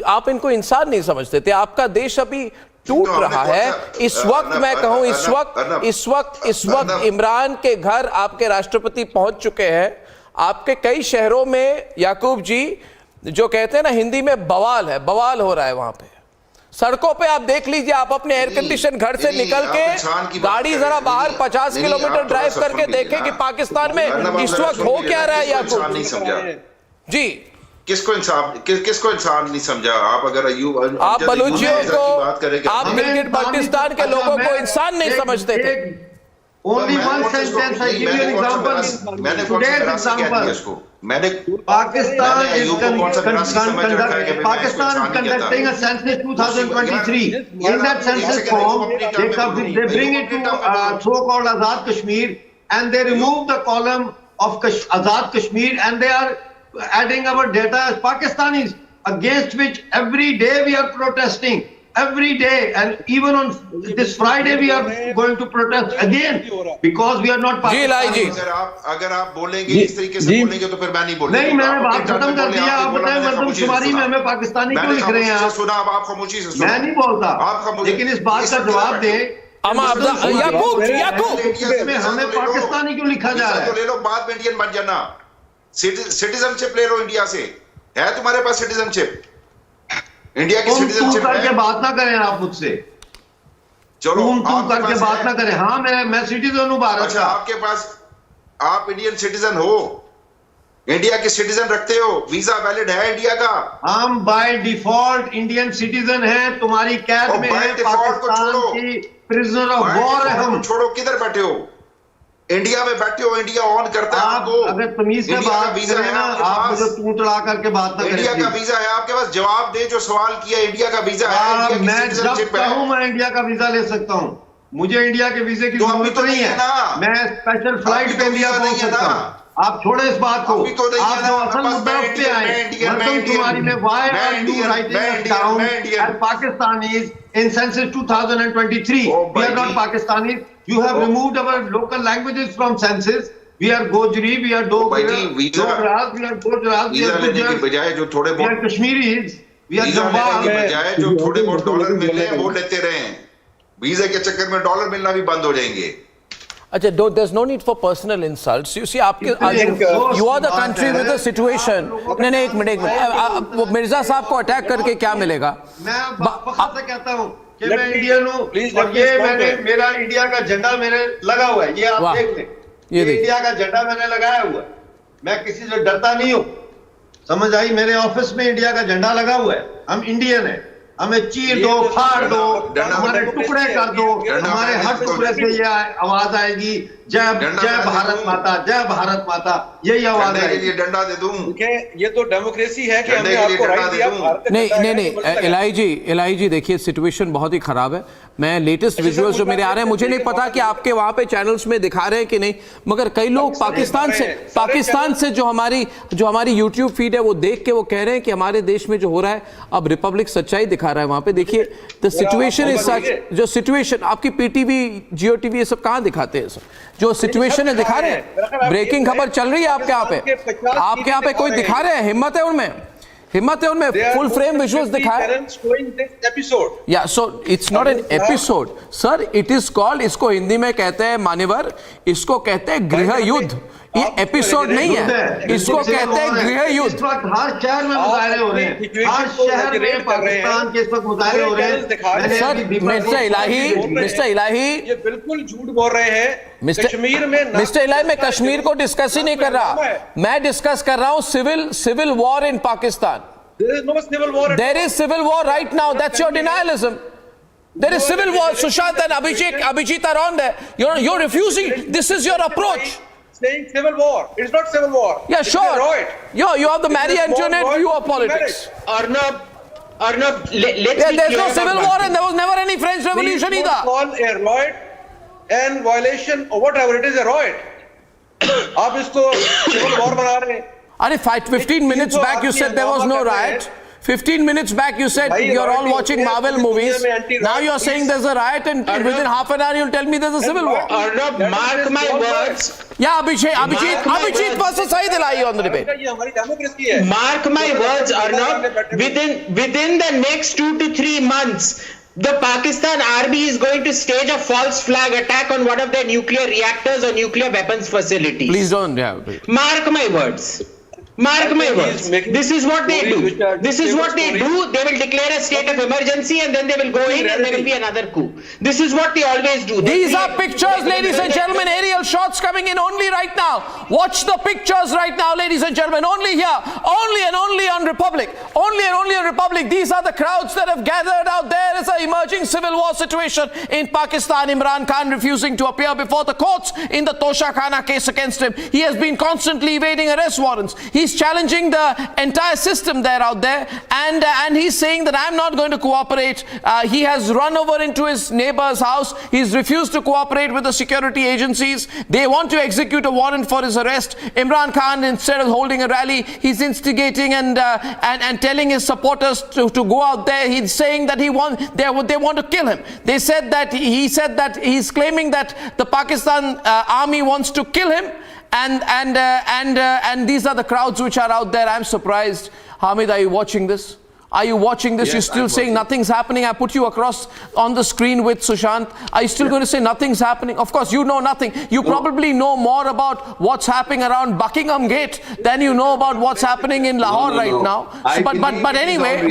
आप इनको इंसान नहीं समझते थे. आपका देश अभी टूट रहा है. इस वक्त मैं कहूं, इस वक्त इमरान के घर आपके राष्ट्रपति पहुंच चुके हैं. आपके कई शहरों में याकूब जी जो कहते हैं ना हिंदी में बवाल है, बवाल हो रहा है वहां पे. सड़कों पे आप देख लीजिए, आप अपने एयर कंडीशन घर से निकल के गाड़ी जरा बाहर 50 किलोमीटर ड्राइव करके देखें कि पाकिस्तान में इस वक्त हो क्या रहा है. याकूब जी, किसको इंसान नहीं समझा? आप अगर आप बलूचियों को, आप गिलगिट बाल्टिस्तान के लोगों को इंसान नहीं समझते थे. Only one sentence, I give you an example. Today's example. Pakistan is conducting a census 2023. In that census form, they bring it to so-called Azad Kashmir, and they remove the column of Azad Kashmir, and they are adding our data as Pakistanis. against which every day we are protesting. Every day, and even on this Friday we are going to protest again because we are not Pakistani. अगर आप बोलेंगे इस तरीके से बोलेंगे तो फिर मैं नहीं बोलूंगा। नहीं, मैंने बात खत्म कर दिया। आप बताएं मर्दमशुमारी में हमें पाकिस्तानी क्यों लिख रहे हैं आप? सुना, आप खामोशी से सुना। मैं नहीं बोलता, लेकिन इस बात का जवाब दें। इसमें हमें पाकिस्तानी क्यों लिखा जा रहा है? ले लो, बाद में इंडियन बन जाना, सिटीजनशिप ले लो इंडिया से। है तुम्हारे पास सिटीजनशिप? इंडिया की सिटीजनशिप करके बात ना करें आप मुझसे। चलो तुम करके बात ना करें। हाँ, मैं सिटीजन हूँ भारत का। आपके पास, आप इंडियन सिटीजन हो, इंडिया के सिटीजन रखते हो, वीजा वैलिड है इंडिया का? हम बाय डिफॉल्ट इंडियन सिटीजन हैं, तुम्हारी कैद में है, पाकिस्तान की प्रिजनर ऑफ वॉर है हम। छोड़ो, किधर बैठे हो? इंडिया में बैठे हो, इंडिया ऑन करता है आपको। अगर तमीज से बात वीजा है ना, आप मुझे तू तड़ा करके बात ना करें। इंडिया का वीजा है आपके पास, जवाब दे जो सवाल किया। इंडिया का वीजा है, मैं जब चाहूं मैं इंडिया का वीजा ले सकता हूं। मुझे इंडिया के वीजे की जरूरत नहीं है। मैं स्पेशल फ्लाइट पे इंडिया पहुंच सकता हूं। आप छोड़े इस बात को, आप जो असल मुद्दा पे आए। तुम्हारी में why are you writing down as Pakistanis in census 2023? We are not Pakistanis. You have removed our local languages from census. We are Gojri, we are Dogra, we are Gojras, we are Gujars, we are Kashmiris, we are Jambal. बजाय जो थोड़े बहुत dollar मिल रहे हैं वो लेते रहे। Visa के चक्कर में डॉलर मिलना भी बंद हो जाएंगे। अच्छा, there's no need for personal insults. You see, you are the country with the situation. नहीं, एक मिनट, वो मिर्जा साहब को अटैक करके क्या मिलेगा? मैं फखर से कहता हूँ कि मैं इंडियन हूँ और ये मेरा इंडिया का झंडा मेरे लगा हुआ है। ये आप देख लें, ये इंडिया का झंडा मैंने लगाया हुआ है। मैं किसी से डरता नहीं हूँ, समझ आई? मेरे ऑफिस में इंडिया का झंडा लगा हुआ है। हम इंडियन है, हमें चीर दो, फाड़ दो, हमारे टुकड़े कर दो, हमारे हर टुकड़े से ये आवाज आएगी, जय भारत माता, जय भारत माता, यही आवाज आएगी। डंडा दे दूं? ये तो डेमोक्रेसी है कि हमने आपको राइट दिया। नहीं, इलाही जी देखिए, सिचुएशन बहुत ही खराब है। मैं लेटेस्ट विजुअल्स जो मेरे आ रहे हैं, मुझे नहीं पता कि आपके वहां पे चैनल्स में दिखा रहे हैं कि नहीं, मगर कई लोग पाकिस्तान से जो हमारी यूट्यूब फीड है वो देख के वो कह रहे हैं कि हमारे देश में जो हो रहा है, अब रिपब्लिक सच्चाई दिखा रहा है वहां पे। देखिए, द सिचुएशन इज सच, जो सिचुएशन आपकी पीटीवी, जियो टीवी, ये सब कहां दिखाते हैं? जो सिचुएशन है दिखा रहे हैं। ब्रेकिंग खबर चल रही है आपके यहाँ पे, आपके यहाँ पे कोई दिखा रहे हैं? हिम्मत है उनमें, फुल फ्रेम विजुअल्स दिखाए। या so it's not an episode sir, it is called, इसको हिंदी में कहते हैं मान्यवर, इसको कहते हैं गृह युद्ध। ये एपिसोड नहीं है, इसको कहते हैं गृह युद्ध। इस वक्त हर शहर में मुजाहरे हो रहे हैं, हर शहर में पाकिस्तान के इस वक्त मुजाहरे हो रहे हैं। सर, मिस्टर इलाही, ये बिल्कुल झूठ बोल रहे हैं। कश्मीर में मिस्टर इलाही, मैं कश्मीर को डिस्कस ही नहीं कर रहा, मैं डिस्कस कर रहा हूं civil war in Pakistan. There is no civil war. There is civil war right now. That's your denialism. There is civil war. Sushant and Abhijit are on there. You're refusing. This is your approach. Saying civil war. It's not civil war. Yeah, sure. You have the Marie Antoinette view of politics. Arnab, let's be there's no civil war and there was never any French Revolution either. Call a riot and violation or whatever. It is a riot. आप इसको civil war बना रहे हैं। 15 minutes back you said there was no riot. 15 minutes back you said you're all watching Marvel movies. Now you're saying there's a riot and within half an hour you'll tell me there's a civil war. Arnab, mark my words. Yeah, Abhijit versus Saeed Elahi on the debate. Mark my words, Arnab. Within the next 2 to 3 months, the Pakistan army is going to stage a false flag attack on one of their nuclear reactors or nuclear weapons facilities. Please don't. Mark my words. Mark my words. This is what they do. This is what they do. They will declare a state of emergency and then they will go in and there will be another coup. This is what they always do. These are pictures, ladies and gentlemen. Aerial shots coming in only right now. Watch the pictures right now, ladies and gentlemen. Only here. Only and only on Republic. Only and only on Republic. These are the crowds that have gathered out. There is an emerging civil war situation in Pakistan. Imran Khan refusing to appear before the courts in the Tosha Khana case against him. He has been constantly evading arrest warrants. He He's challenging the entire system there out there, and he's saying that I'm not going to cooperate. He has run over into his neighbor's house. He's refused to cooperate with the security agencies. They want to execute a warrant for his arrest. Imran Khan, instead of holding a rally, he's instigating and telling his supporters to go out there. He's saying that they want to kill him. He said that he's claiming that the Pakistan army wants to kill him, and these are the crowds which are out there. I'm surprised. Hamid, are you watching this? Are you watching this? Yes, You're still I'm saying watching. nothing's happening. I put you across on the screen with Sushant. Are you still going to say nothing's happening? Of course, you know nothing. You probably know more about what's happening around Buckingham Gate than you know about what's happening in Lahore right now. So, but anyway,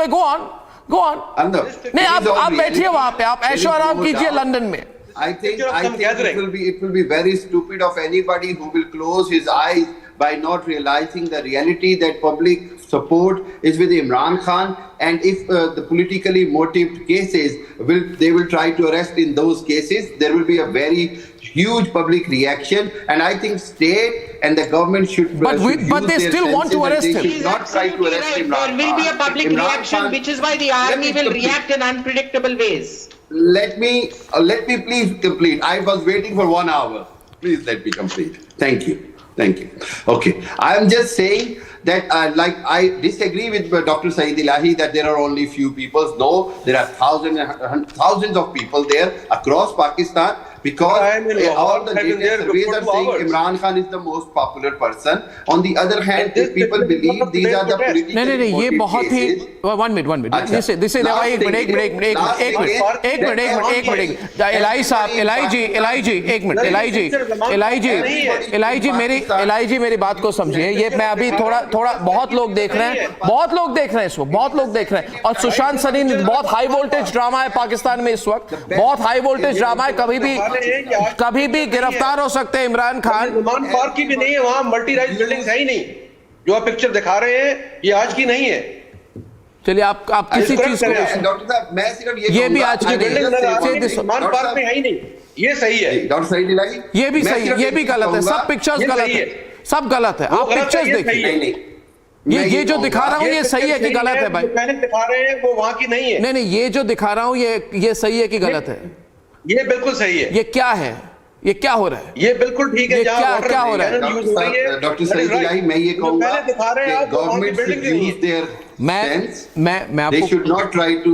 go on. नहीं आप बैठिए वहाँ पे, आप ऐशो आराम कीजिए London में. I think it will be very stupid of anybody who will close his eyes by not realizing the reality that public support is with Imran Khan, and if the politically motivated cases they will try to arrest in those cases, there will be a very huge public reaction, and I think state and the government should. But they still want to arrest him. They should not try to arrest Imran Khan. There will be a public reaction, which is why the army will react in unpredictable ways. Let me please complete. I was waiting for 1 hour. Please let me complete. Thank you. Okay, I am just saying that I disagree with Dr. Saeed Ilahi that there are only few people. No, there are thousands of people there across Pakistan, because all the latest surveys are saying Imran Khan is the most popular person. On the other hand, if people believe these are the political ये बहुत ही 1 minute. This is एक minute ally जी मेरी बात को समझिए. ये मैं अभी थोड़ा बहुत लोग देख रहे हैं इसको, बहुत लोग देख रहे हैं. और सुशांत सनी बहुत हाई वोल्टेज ड्रामा है पाकिस्तान में इस वक्त, बहुत हाई वोल्टेज ड्रामा है. कभी भी गिरफ्तार हो सकते हैं इमरान खान. पार्क की भी नहीं है, वहां मल्टी राइज बिल्डिंग्स है ही नहीं. जो आप पिक्चर दिखा रहे हैं ये आज की नहीं है. चलिए आप किसी चीज को, डॉक्टर साहब मैं सिर्फ ये भी आज की मान पार्क में है ही नहीं. ये सही है डॉक्टर सईद इलाही, ये भी सही है, ये भी गलत है. सब पिक्चर्स गलत है, सब गलत है. आप पिक्चर्स देखिए, ये जो दिखा रहा हूँ ये सही है कि गलत है भाई? मैंने दिखा रहे हैं वो वहां की नहीं है. नहीं, ये जो दिखा रहा हूँ ये सही है कि गलत है? ये बिल्कुल सही है. ये क्या है? ये क्या हो रहा है? ये बिल्कुल ठीक है. क्या हो रहा है? डॉक्टर सईद इलाही, मैं ये कहूंगा कि गवर्नमेंट शुड यूज देयर मैं they should not try to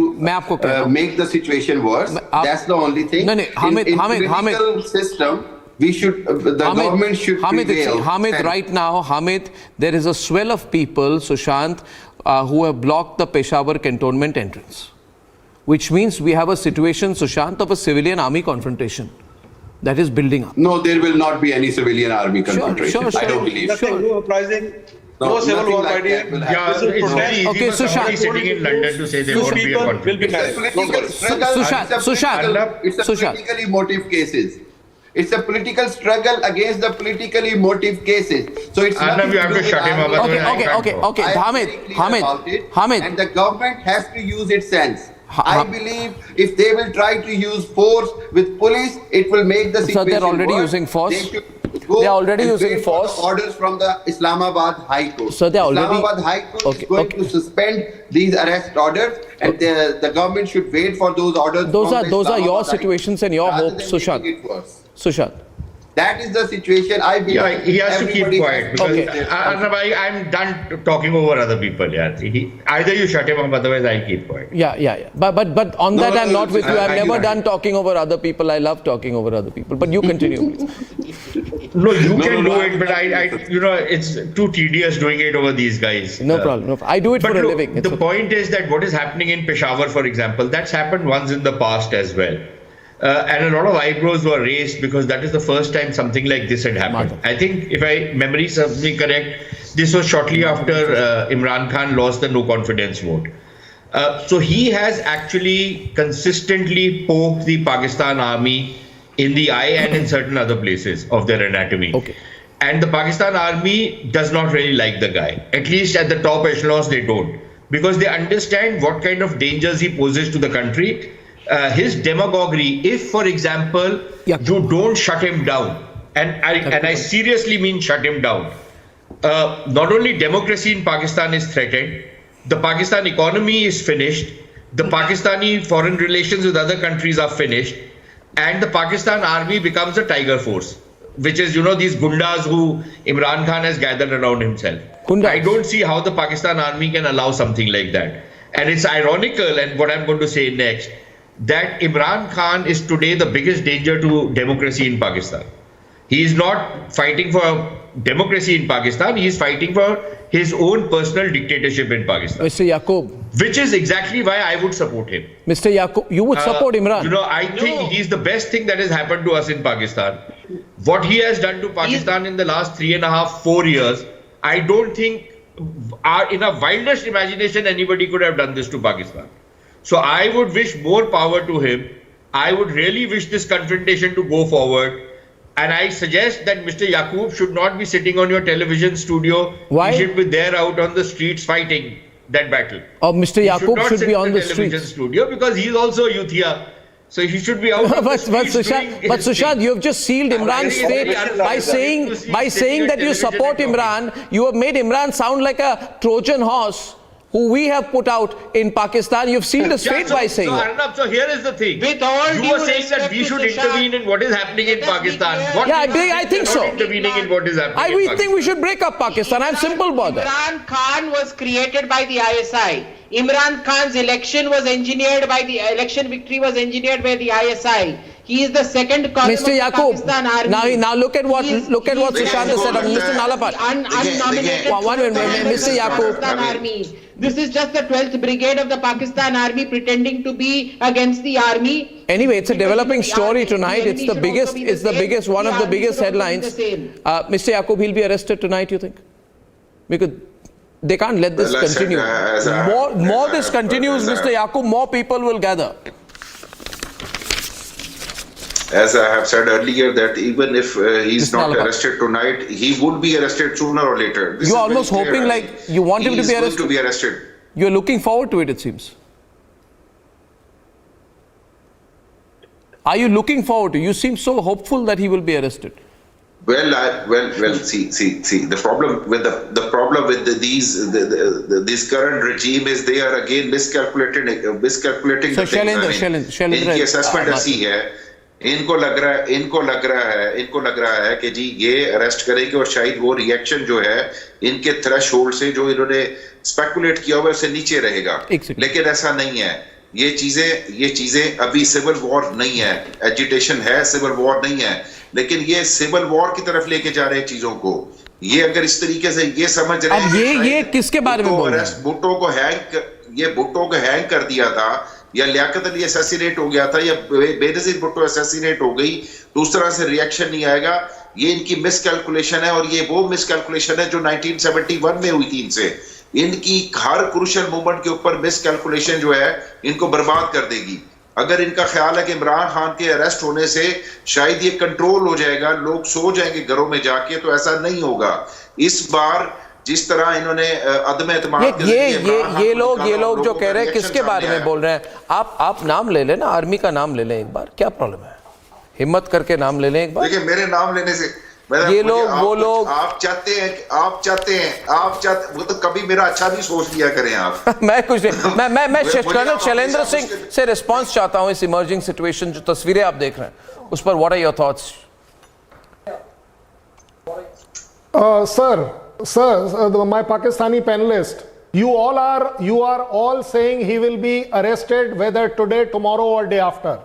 make the situation worse. That's the only thing. नहीं, Hamid, system we should the government should prevail. Hamid, right now, Hamid, there is a swell of people, Sushant, who have blocked the Peshawar cantonment entrance, which means we have a situation, Sushant, of a civilian army confrontation that is building up. No, there will not be any civilian army confrontation. I don't believe. Nothing uprising. No civil war idea. Yeah, it's very easy Okay, for somebody sitting in London to say there won't be a conflict. Sushant, it's a politically motive cases. It's a political struggle against the politically motive cases. So it's Arnab, you have to shut him up. Okay. Hamid. And the government has to use its sense. I believe if they will try to use force with police, it will make the situation worse. So they're already using force. They are already using force. Orders from the Islamabad High Court. So they are already. Islamabad High Court is going to suspend these arrest orders, and the government should wait for those orders. Those are your situations and your hopes, Sushant. That is the situation. I believe. Yeah, he has to keep quiet because I'm done talking over other people. Yeah, either you shut him up, otherwise I'll keep quiet. Yeah. But on that, I'm not with you. I'm never done talking over other people. I love talking over other people. But you continue, please. No, you can do it, but I it's too tedious doing it over these guys. No problem. I do it for a living. The point is that what is happening in Peshawar, for example, that's happened once in the past as well. And a lot of eyebrows were raised because that is the first time something like this had happened. I think, if my memory serves me correct, this was shortly after Imran Khan lost the no confidence vote. So he has actually consistently poked the Pakistan army in the eye and in certain other places of their anatomy. Okay. And the Pakistan army does not really like the guy. At least at the top echelons, they don't. Because they understand what kind of dangers he poses to the country. His demagoguery, if, for example, you don't shut him down, and I seriously mean shut him down, not only democracy in Pakistan is threatened, the Pakistan economy is finished, the Pakistani foreign relations with other countries are finished, and the Pakistan army becomes a tiger force, which is, these gundas who Imran Khan has gathered around himself. I don't see how the Pakistan army can allow something like that. And it's ironical, and what I'm going to say next, that Imran Khan is today the biggest danger to democracy in Pakistan. He is not fighting for democracy in Pakistan, he is fighting for his own personal dictatorship in Pakistan. Mr. Yaqub. Which is exactly why I would support him. Mr. Yaqub, you would support Imran? I think he's the best thing that has happened to us in Pakistan. What he has done to Pakistan in the last 3.5, 4 years, I don't think in a wildest imagination anybody could have done this to Pakistan. So I would wish more power to him. I would really wish this confrontation to go forward. And I suggest that Mr. Yaqub should not be sitting on your television studio. Why? He should be there out on the streets fighting that battle. Or Mr. Yaqub should be on the television streets. Studio because he is also a Yuthia. So he should be out. But Sushant, you have just sealed Imran's fate by saying that you support Imran. You have made Imran sound like a Trojan horse who we have put out in Pakistan. You've sealed his fate by saying that. Arnab, so here is the thing. With all you were saying that we should intervene in what is happening in Pakistan. I think so. Intervening in what is happening We think we should break up Pakistan. I'm simple about that. Imran Khan was created by the ISI. Imran Khan's election was engineered by the election victory was engineered by the ISI. He is the second column Mr. of the Yaqub, Pakistan army. now look at what Sushant has said. Mr. Nalapat. Unnominated One minute, Mr. Yaqub. Army. This is just the 12th Brigade of the Pakistan Army pretending to be against the army. Anyway, it's a developing story tonight. It's the biggest, one of the biggest headlines. Mr. Yaqub, he'll be arrested tonight, you think? Because they can't let this continue. More this continues, Mr. Yaqub, more people will gather. As I have said earlier, that even if he's not arrested tonight, he would be arrested sooner or later. You're almost hoping like you want him to be arrested. He is going to be arrested. You're looking forward to it, it seems. Are you looking forward to it? You seem so hopeful that he will be arrested. Well. See. The problem with this current regime is they are again miscalculating the things. इनकी assessment ऐसी है. इनको लग रहा है कि जी ये arrest करेंगे और शायद वो रिएक्शन जो है इनके थ्रेशोल्ड से जो इन्होंने स्पेकुलेट किया हुआ उससे नीचे रहेगा. लेकिन ऐसा नहीं है. ये चीजें अभी सिविल वॉर नहीं है. एजिटेशन है, सिविल वॉर नहीं है. लेकिन ये सिविल वॉर की तरफ लेके जा रहे हैं चीजों को. ये अगर इस तरीके से ये समझ रहे हैं ये किसके बारे में बोल रहे हैं? भुट्टो को हैंग कर दिया था, या लियाकत अली असैसिनेट हो गया था, या बेनजीर भुट्टो असैसिनेट हो गई, तो उस तरह से रिएक्शन नहीं आएगा. ये इनकी मिसकैलकुलेशन है और ये वो मिसकैलकुलेशन है जो 1971 में हुई थी इनसे. इनकी हर क्रूशियल मूवमेंट के ऊपर मिसकैलकुलेशन जो है इनको बर्बाद कर देगी. अगर इनका ख्याल है कि इमरान खान के अरेस्ट होने से शायद ये कंट्रोल हो जाएगा, लोग सो जाएंगे घरों में जाके, तो ऐसा नहीं होगा. इस बार जिस तरह इन्होंने अदम एतमाद ये लोग जो कह रहे हैं किसके बारे में बोल रहे हैं? आप नाम ले लें ना, आर्मी का नाम ले लें एक बार, क्या प्रॉब्लम है? हिम्मत करके नाम ले लें एक बार. देखिए मेरे नाम लेने से ये लोग वो लोग आप चाहते हैं वो तो कभी मेरा अच्छा भी सोच लिया करें आप. मैं कुछ नहीं, मैं कर्नल शैलेंद्र सिंह से रिस्पांस चाहता हूं इस इमर्जिंग सिचुएशन जो तस्वीरें आप देख रहे हैं उस पर. What are your thoughts? Sir, my Pakistani panelist, you are all saying he will be arrested whether today, tomorrow or day after.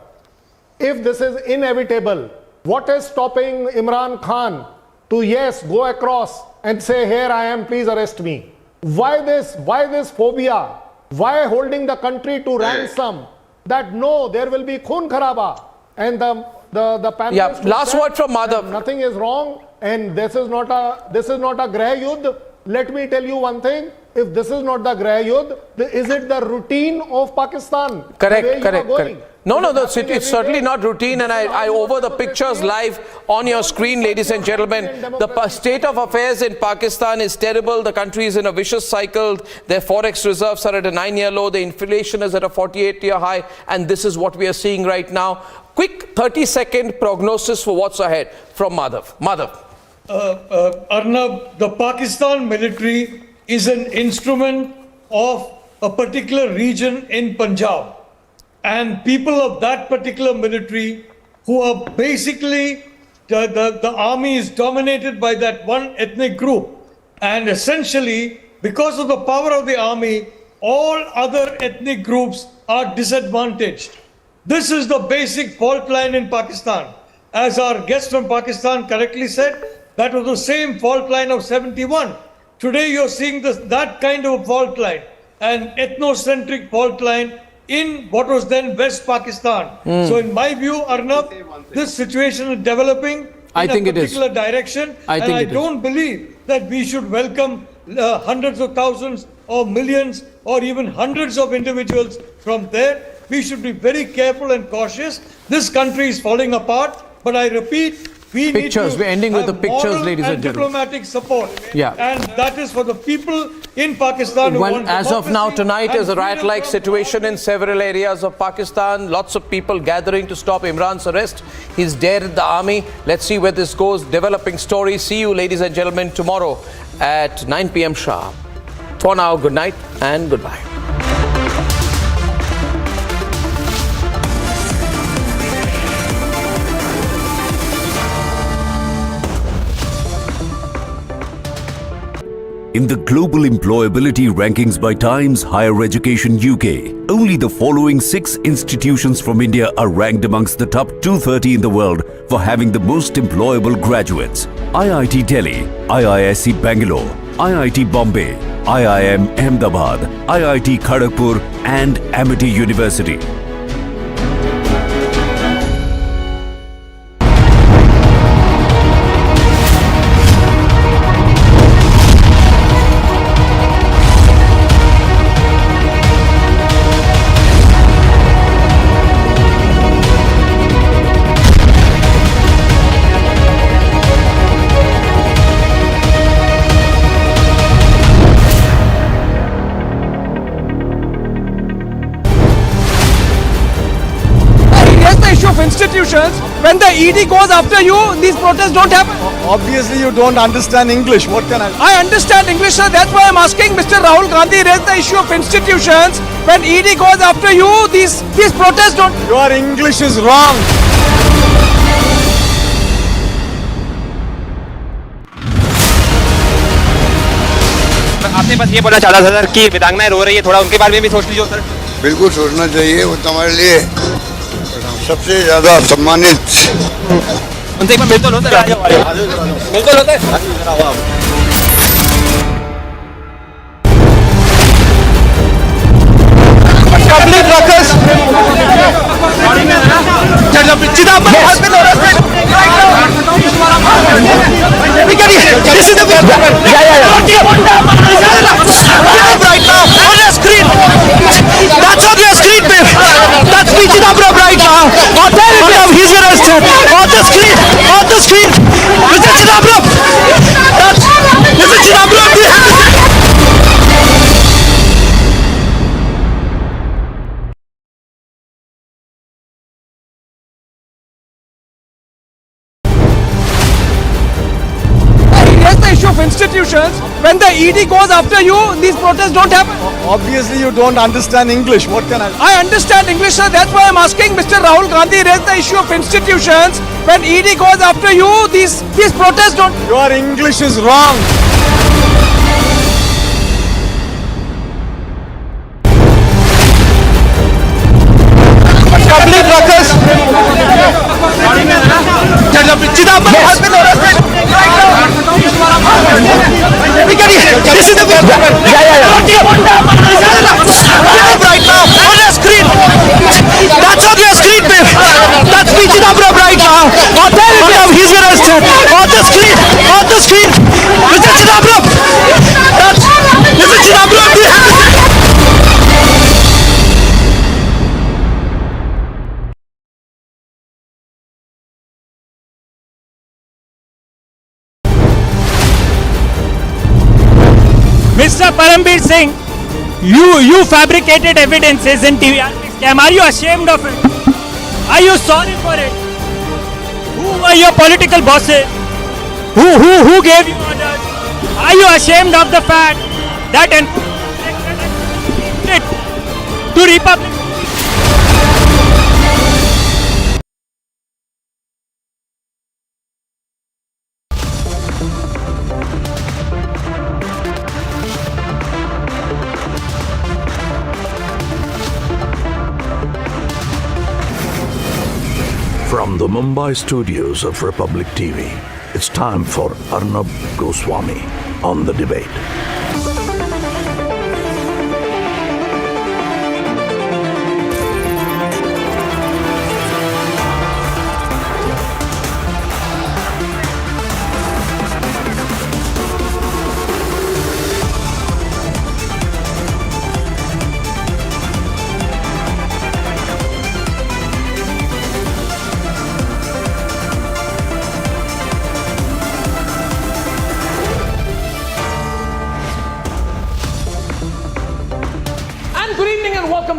If this is inevitable, what is stopping Imran Khan to go across and say, here I am, please arrest me? Why this phobia? Why holding the country to ransom? That no, there will be khun kharaba. And the panelist last word from Madhav. Nothing is wrong. And this is not a Grah Yudh. Let me tell you one thing. If this is not the Grah Yudh, is it the routine of Pakistan? Correct. No, it's certainly not routine. And I over the pictures live on your screen, ladies and gentlemen. The state of affairs in Pakistan is terrible. The country is in a vicious cycle. Their forex reserves are at a 9-year low. The inflation is at a 48-year high. And this is what we are seeing right now. Quick 30-second prognosis for what's ahead from Madhav. Arnab, the Pakistan military is an instrument of a particular region in Punjab. And people of that particular military who are basically, the army is dominated by that one ethnic group. And essentially, because of the power of the army, all other ethnic groups are disadvantaged. This is the basic fault line in Pakistan. As our guest from Pakistan correctly said, that was the same fault line of 71. Today you're seeing that kind of a fault line, an ethnocentric fault line in what was then West Pakistan. So in my view, Arnab, this situation is developing in a particular direction. And I don't believe that we should welcome hundreds of thousands or millions or even hundreds of individuals from there. We should be very careful and cautious. This country is falling apart, but I repeat, we need to We're ending with the pictures, ladies and gentlemen. Diplomatic support. Yeah. And that is for the people in Pakistan who want as of now, tonight is a and riot-like situation in several areas of Pakistan. Lots of people gathering to stop Imran's arrest. He's dared the army. Let's see where this goes. Developing story. See you, ladies and gentlemen, tomorrow at 9 p.m. sharp. For now, good night and goodbye. In the global employability rankings by Times Higher Education UK, only the following 6 institutions from India are ranked amongst the top 230 in the world for having the most employable graduates. IIT Delhi, IISc Bangalore, IIT Bombay, IIM Ahmedabad, IIT Kharagpur and Amity University. Institutions, when the ED goes after you, these protests don't happen. Obviously, you don't understand English. What can I understand English, sir. That's why I'm asking Mr. Rahul Gandhi raised the issue of institutions. When ED goes after you, these protests don't. Your English is wrong. आपने बस ये बोलना चाहा था sir कि विधांगनाएं रो रही है, थोड़ा उनके बारे में भी सोच लीजिए सर। बिल्कुल सोचना चाहिए, वो हमारे लिए सबसे ज्यादा सम्मानित। उनसे एक बार मिल तो लो सर, मिल तो लो sir. Public workers. This is the right now on the screen. That's on your screen, babe. That's Chidambaram right now. On television, he's arrested. On the screen, Mr. Chidambaram. That's Mr. Chidambaram. Of institutions, when the ED goes after you, these protests don't happen. Obviously, you don't understand English. What can I understand English, sir. That's why I'm asking Mr. Rahul Gandhi raised the issue of institutions. When ED goes after you, these protests don't. Your English is wrong. Public workers. Chidambaram has been arrested. This is the right now on the screen. That's on your screen, babe. That's Chidambaram right now. On television, he's arrested. On the screen, Mr. Chidambaram. That's Mr. Chidambaram. Mr. Parambir Singh, you fabricated evidences in TVRP scam. Are you ashamed of it? Are you sorry for it? Who were your political bosses? Who gave you orders? Are you ashamed of the fact that to Republic? From the Mumbai studios of Republic TV, it's time for Arnab Goswami on The Debate.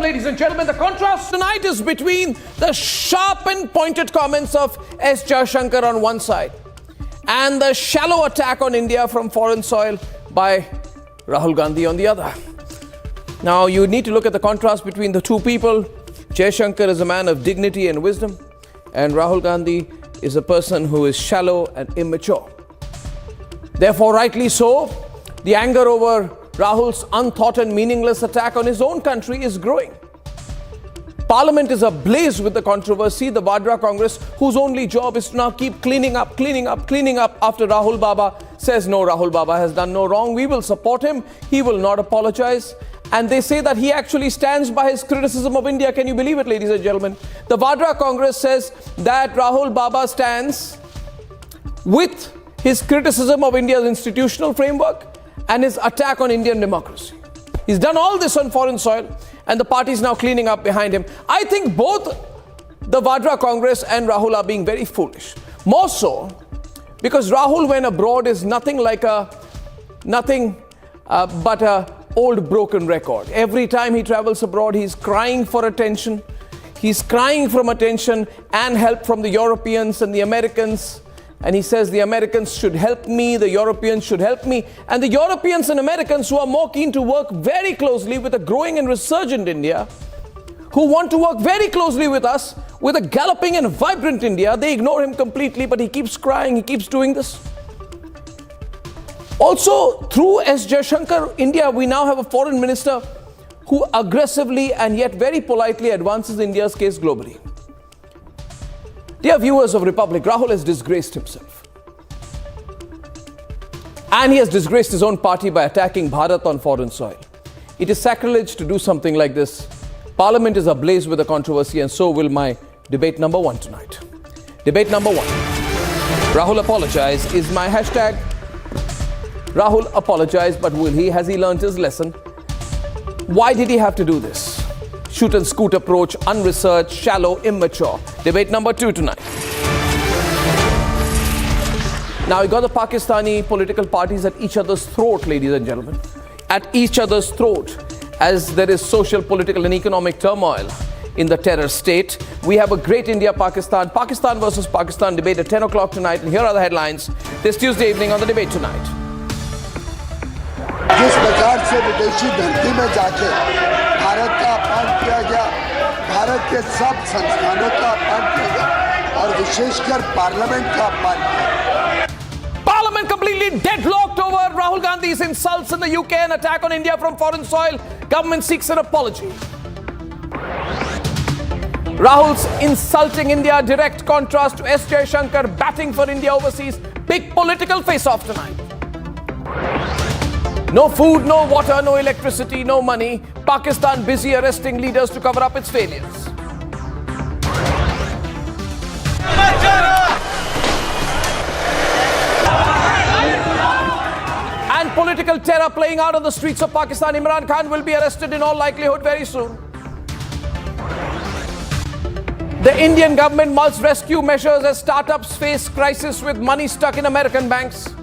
Ladies and gentlemen, the contrast tonight is between the sharp and pointed comments of S. Jaishankar on one side and the shallow attack on India from foreign soil by Rahul Gandhi on the other. Now, you need to look at the contrast between the two people. Jaishankar is a man of dignity and wisdom, and Rahul Gandhi is a person who is shallow and immature. Therefore, rightly so, the anger over Rahul's unthought and meaningless attack on his own country is growing. Parliament is ablaze with the controversy. The Vadra Congress, whose only job is to now keep cleaning up after Rahul Baba says, no, Rahul Baba has done no wrong. We will support him. He will not apologize. And they say that he actually stands by his criticism of India. Can you believe it, ladies and gentlemen? The Vadra Congress says that Rahul Baba stands with his criticism of India's institutional framework and his attack on Indian democracy. He's done all this on foreign soil, and the party is now cleaning up behind him. I think both the Vadra Congress and Rahul are being very foolish. More so because Rahul, when abroad, is nothing but a old broken record. Every time he travels abroad, he's crying for attention. He's crying for attention and help from the Europeans and the Americans. And he says the Americans should help me, the Europeans should help me. And the Europeans and Americans, who are more keen to work very closely with a growing and resurgent India, who want to work very closely with us, with a galloping and vibrant India, they ignore him completely, but he keeps crying, he keeps doing this. Also, through S. Jaishankar, India, we now have a foreign minister who aggressively and yet very politely advances India's case globally. Dear viewers of Republic, Rahul has disgraced himself. And he has disgraced his own party by attacking Bharat on foreign soil. It is sacrilege to do something like this. Parliament is ablaze with the controversy, and so will my debate number one tonight. Debate number one. Rahul apologize is my hashtag. Rahul apologized, but will he? Has he learnt his lesson? Why did he have to do this? Shoot and scoot approach, unresearched, shallow, immature. Debate number two tonight. Now, we got the Pakistani political parties at each other's throat, ladies and gentlemen. At each other's throat, as there is social, political and economic turmoil in the terror state. We have a great India-Pakistan, Pakistan versus Pakistan debate at 10 o'clock tonight. And here are the headlines this Tuesday evening on the debate tonight. जिस प्रकार से विदेशी धरती में जाके भारत का अपमान किया गया, भारत के सब संस्थानों का अपमान किया गया और विशेषकर पार्लियामेंट का अपमान किया। Parliament completely deadlocked over Rahul Gandhi's insults in the UK and attack on India from foreign soil. Government seeks an apology. Rahul's insulting India, direct contrast to S. Jaishankar batting for India overseas. Big political face-off tonight. No food, no water, no electricity, no money. Pakistan busy arresting leaders to cover up its failures. And political terror playing out on the streets of Pakistan. Imran Khan will be arrested in all likelihood very soon. The Indian government mulls rescue measures as startups face crisis with money stuck in American banks.